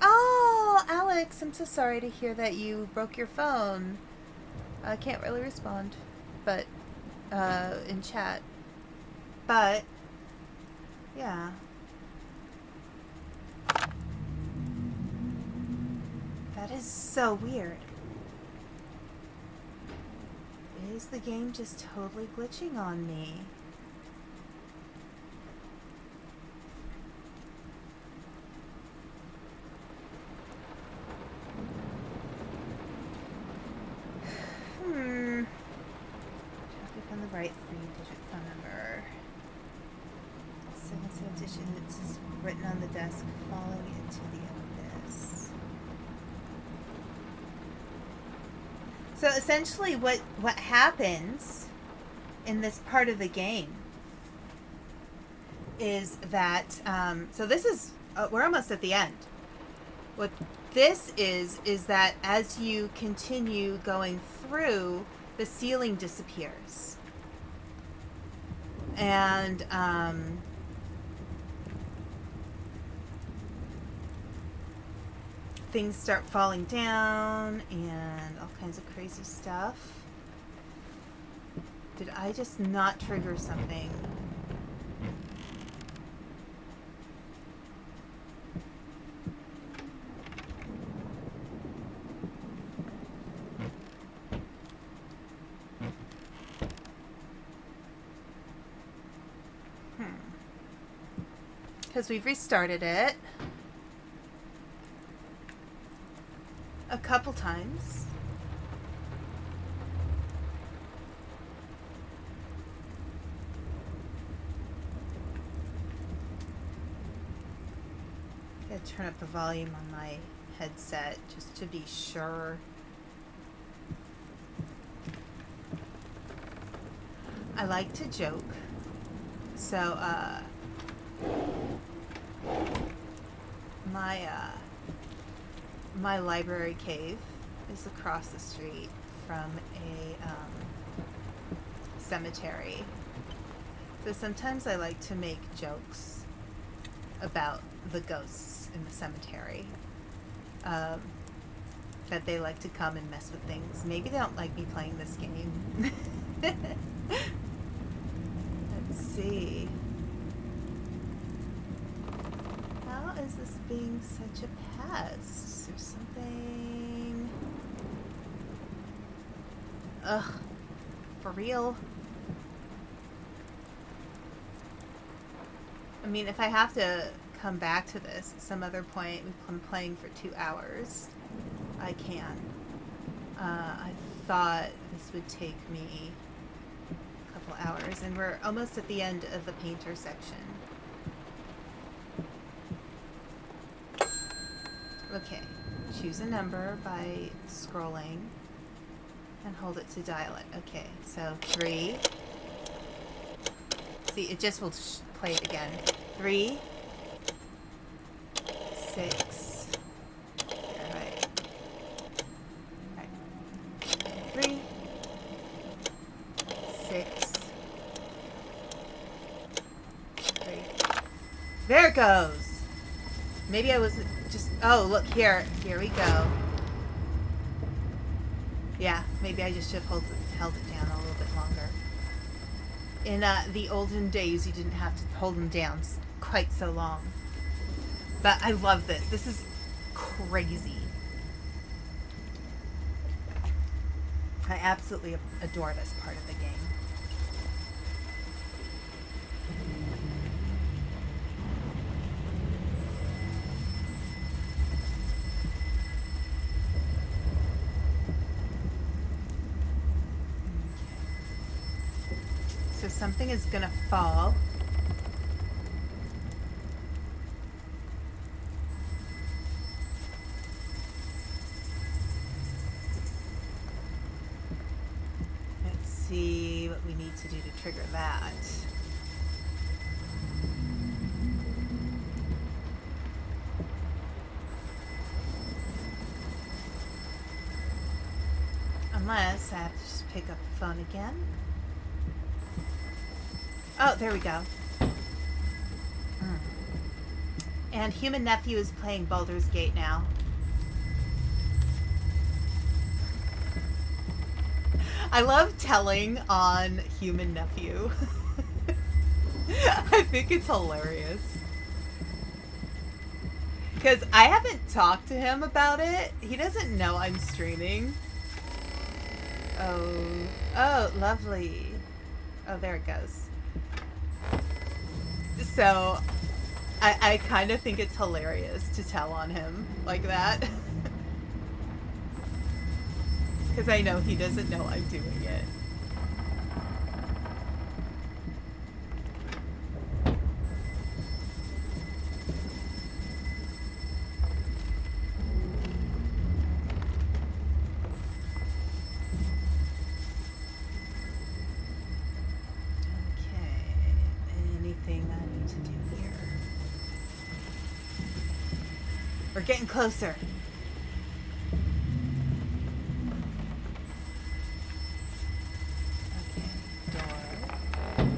Oh, Alex, I'm so sorry to hear that you broke your phone. I can't really respond, but, in chat. But, yeah. That is so weird. Is the game just totally glitching on me? On the right 3-digit phone number. 7 digits is written on the desk, falling into the abyss. So essentially, what happens in this part of the game is that so this is we're almost at the end. What this is that as you continue going through, the ceiling disappears. And things start falling down and all kinds of crazy stuff. Did I just not trigger something? Because we've restarted it a couple times. Gotta turn up the volume on my headset just to be sure. I like to joke. So, my library cave is across the street from a cemetery. So sometimes I like to make jokes about the ghosts in the cemetery. That they like to come and mess with things. Maybe they don't like me playing this game. Let's see. How is this being such a pest? Is there something... Ugh. For real? I mean, if I have to come back to this at some other point, we've been playing for 2 hours, I can. I thought this would take me a couple hours, and we're almost at the end of the painter section. Okay, choose a number by scrolling and hold it to dial it. Okay, so 3. See, it just will play it again. 3, 6. Alright. 3, 6, 3. There it goes! Maybe I was just... Oh, look, here. Here we go. Yeah, maybe I just should have held it down a little bit longer. In the olden days, you didn't have to hold them down quite so long. But I love this. This is crazy. I absolutely adore this part of the game. So something is gonna fall. Let's see what we need to do to trigger that. Unless I have to just pick up the phone again. Oh, there we go. And Human Nephew is playing Baldur's Gate now. I love telling on Human Nephew. I think it's hilarious. Because I haven't talked to him about it. He doesn't know I'm streaming. Oh, lovely. Oh, there it goes. So, I kind of think it's hilarious to tell on him like that. Because I know he doesn't know I'm doing it. We're getting closer. Okay, door. Okay.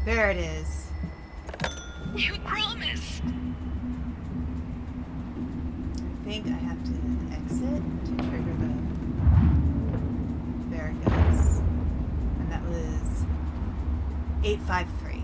There it is. You promised. I think I have to exit to trigger the... There it goes. And that was 853.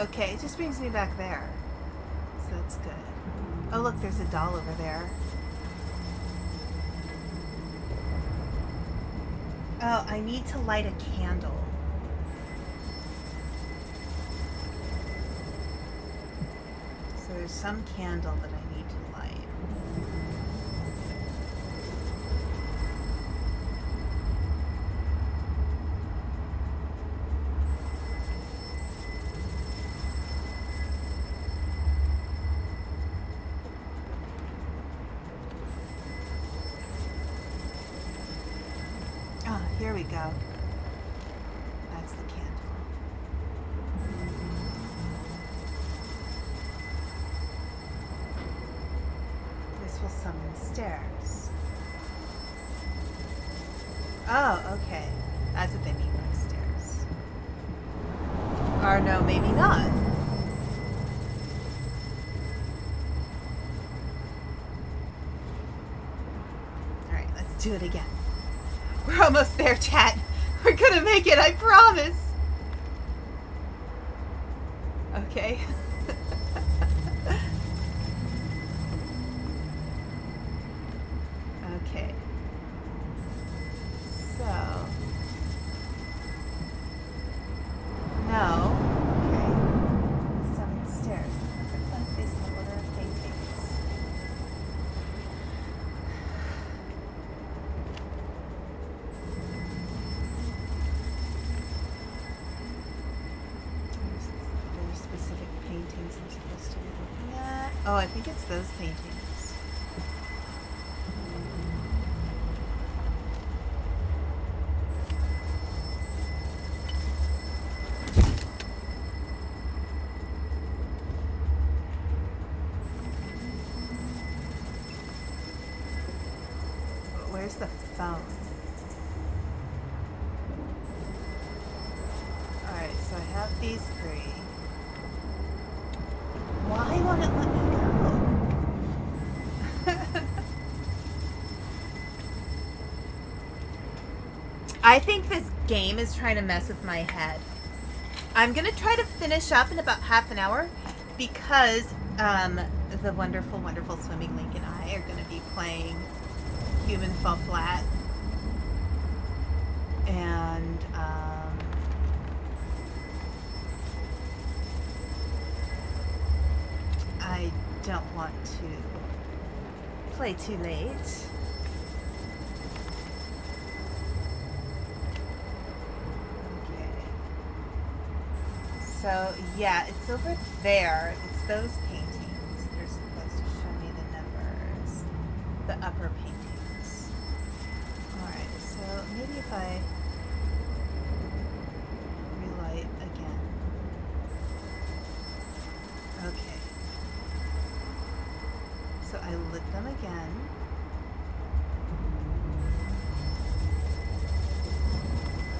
Okay, it just brings me back there. So that's good. Oh, look, there's a doll over there. Oh, I need to light a candle. So there's some candle that I need to light. Oh, here we go. That's the candle. This will summon stairs. Oh, okay. That's what they mean by stairs. Or no, maybe not. Alright, let's do it again. We're almost there, chat. We're gonna make it, I promise. Okay. Okay. So. No. Okay. 7 stairs. Perfect place in order of paintings. There's specific paintings I'm supposed to be looking at. Oh, I think it's those paintings. Where's the phone? Alright, so I have these 3. Why won't it let me go? I think this game is trying to mess with my head. I'm gonna try to finish up in about half an hour because the wonderful, wonderful Swimming Link and I are gonna be playing Human Fall Flat, and I don't want to play too late. Okay. So yeah, it's over there. It's those paintings. They're supposed to show me the numbers. The upper paintings. Alright, so maybe if I relight again. Okay. So I lit them again.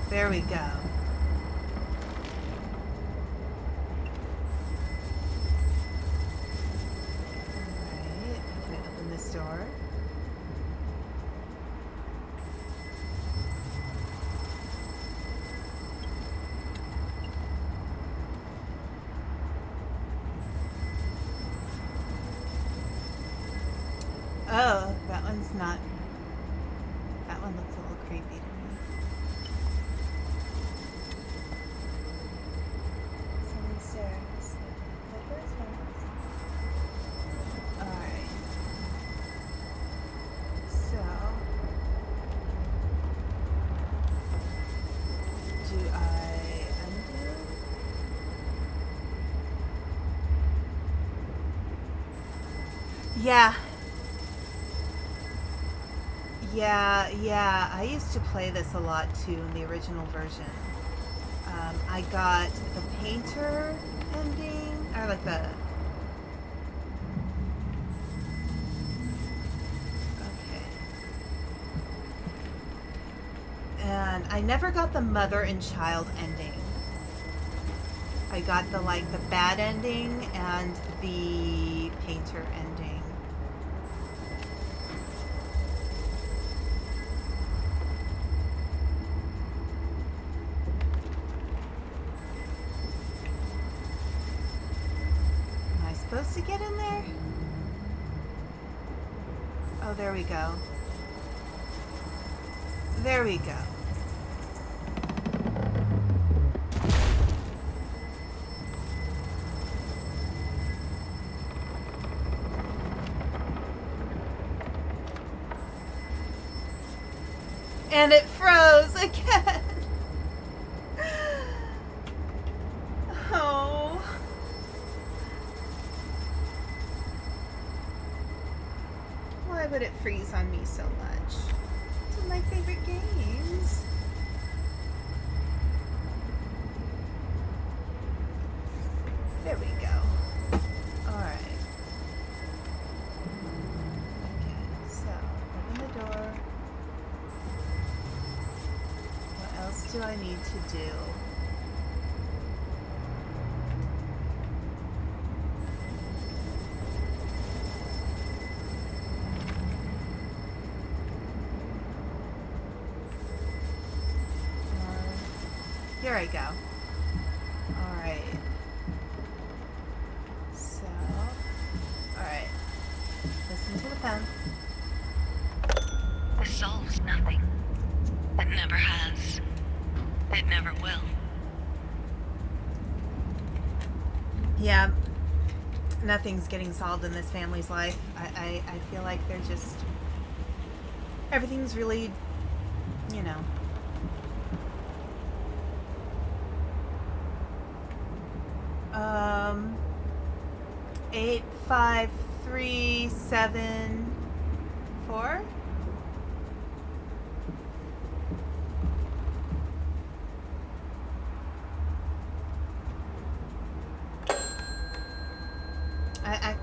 There we go. Alright, I'm gonna open this door. Oh, that one's not. That one looks a little creepy to me. 7 stairs. The first ones. Alright. So. Do I undo? Yeah. Yeah, I used to play this a lot too in the original version. I got the painter ending, or like the... Okay. And I never got the mother and child ending. I got the bad ending and the painter ending. supposed to get in there? Oh, there we go. There we go. And it froze again. Oh. Why would it freeze on me so much? It's one of my favorite games. There we go. Alright. Okay, so open the door. What else do I need to do? Here I go. Alright. So, alright. Listen to the pen. This solves nothing. It never has. It never will. Yeah, nothing's getting solved in this family's life. I feel like they're just... Everything's really, you know... 8, 5, 3, 7, 4?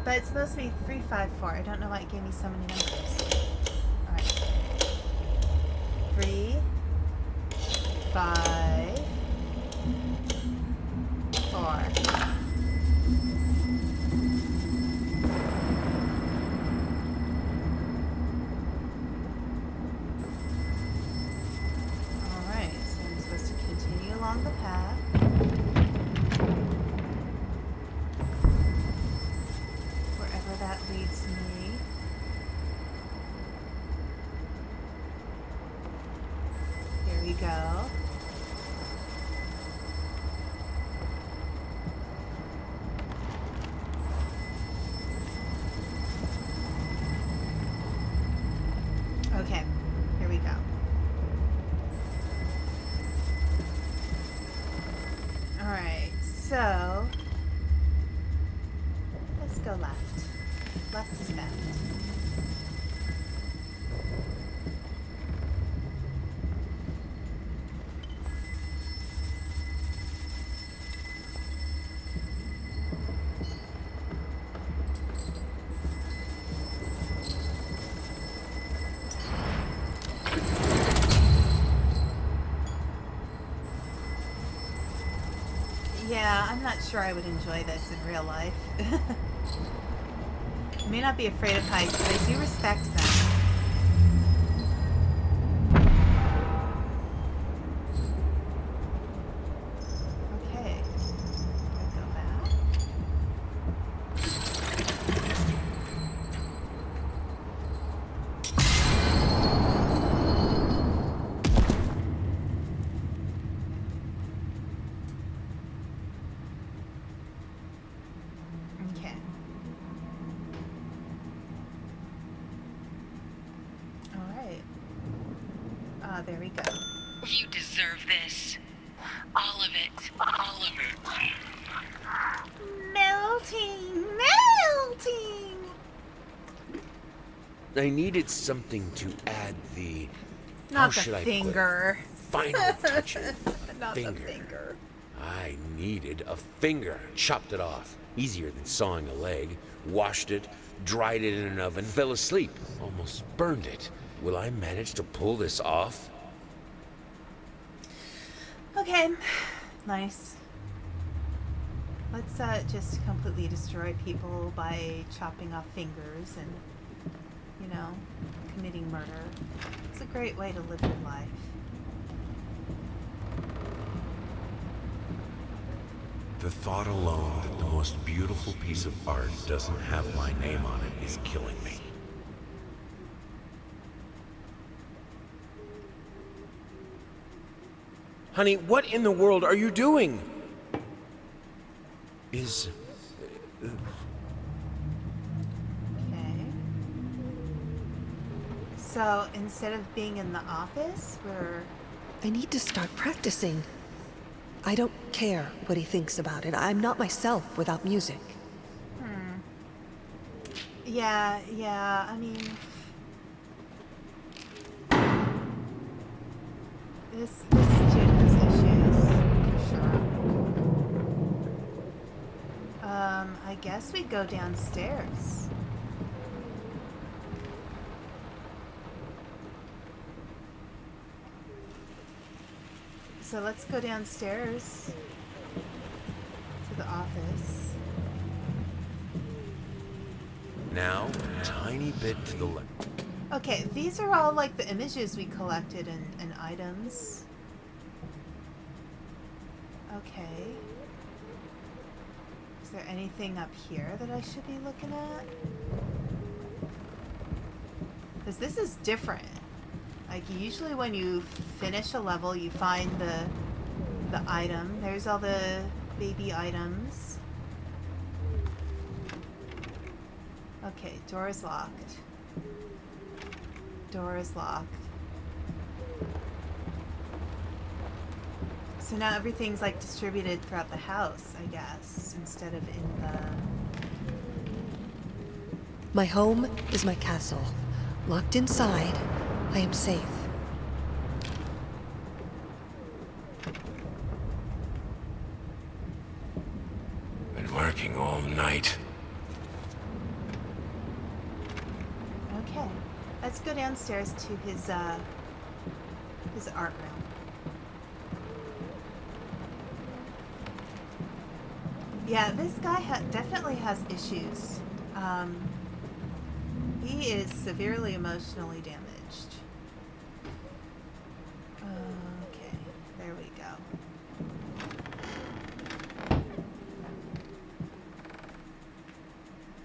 But it's supposed to be 3, 5, 4. I don't know why it gave me so many numbers. Alright. 3, 5, 4. Along the path. Wherever that leads me. Here we go. Okay, here we go. Alright, so let's go left. Left is best. Yeah, I'm not sure I would enjoy this in real life. I may not be afraid of heights, but I do respect them. Okay. Do I go back? Okay. Alright. There we go. You deserve this. All of it. All of it. Melting! Melting! I needed something to add the... how Not should the I put it? finger. Final touches. Not Finger. the finger. I needed a finger. Chopped it off. Easier than sawing a leg. Washed it, dried it in an oven, fell asleep. Almost burned it. Will I manage to pull this off? Okay. Nice. Let's just completely destroy people by chopping off fingers and, you know, committing murder. It's a great way to live your life. The thought alone that the most beautiful piece of art doesn't have my name on it is killing me. Honey, what in the world are you doing? Okay. So instead of being in the office, we're... I need to start practicing. I don't care what he thinks about it. I'm not myself without music. Yeah, I mean... This student has issues, for sure. I guess we go downstairs. So let's go downstairs to the office. Now, a tiny bit to the left. Okay, these are all like the images we collected and items. Okay. Is there anything up here that I should be looking at? Because this is different. Like, usually when you finish a level, you find the item. There's all the baby items. Okay, door is locked. Door is locked. So now everything's like distributed throughout the house, I guess, instead of in the... My home is my castle. Locked inside, I am safe. Been working all night. Okay, let's go downstairs to his art room. Yeah, this guy definitely has issues. He is severely emotionally damaged. Okay, there we go.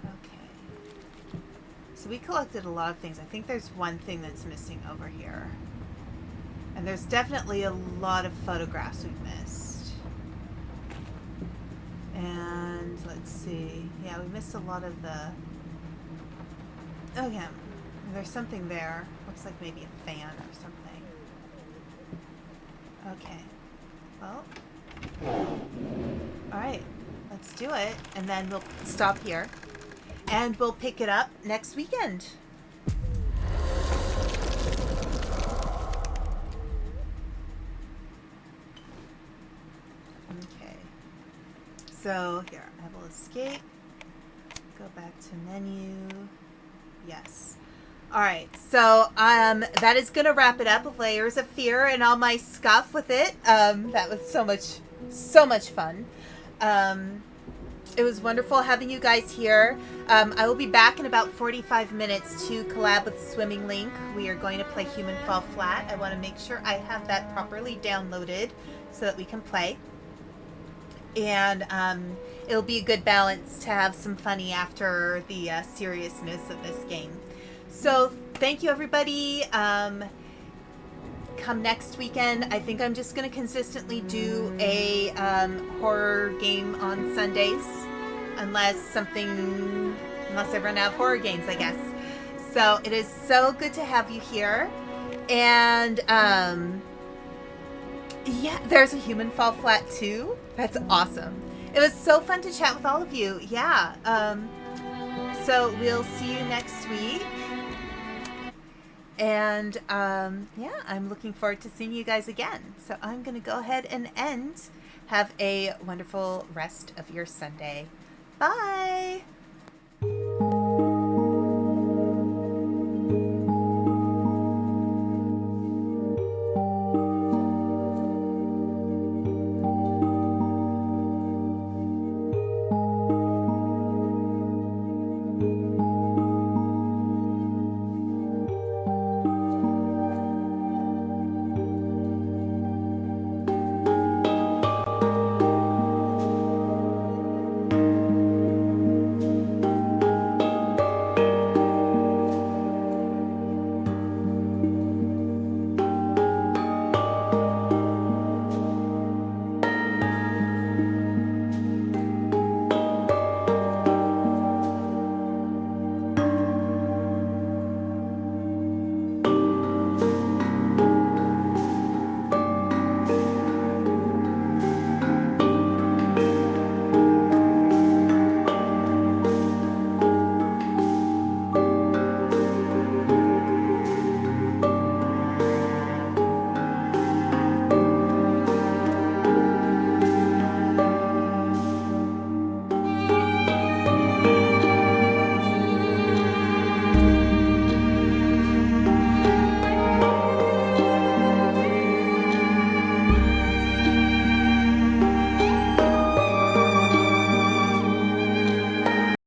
Okay. So we collected a lot of things. I think there's one thing that's missing over here. And there's definitely a lot of photographs we've missed. And let's see. Yeah, we missed a lot of the... Oh yeah, there's something there. Looks like maybe a fan or something. Okay. Well. Alright. Let's do it. And then we'll stop here. And we'll pick it up next weekend. Okay. So here, I will escape. Go back to menu. Yes. All right. So that is gonna wrap it up with Layers of Fear and all my scuff with it. That was so much fun. It was wonderful having you guys here. I will be back in about 45 minutes to collab with Swimming Link. We are going to play Human Fall Flat. I want to make sure I have that properly downloaded so that we can play. And it'll be a good balance to have some funny after the seriousness of this game. So thank you, everybody. Come next weekend. I think I'm just going to consistently do a horror game on Sundays, unless I run out of horror games, I guess. So it is so good to have you here. And yeah, there's a Human Fall Flat too. That's awesome. It was so fun to chat with all of you. Yeah. So we'll see you next week. And yeah, I'm looking forward to seeing you guys again. So I'm going to go ahead and end. Have a wonderful rest of your Sunday. Bye.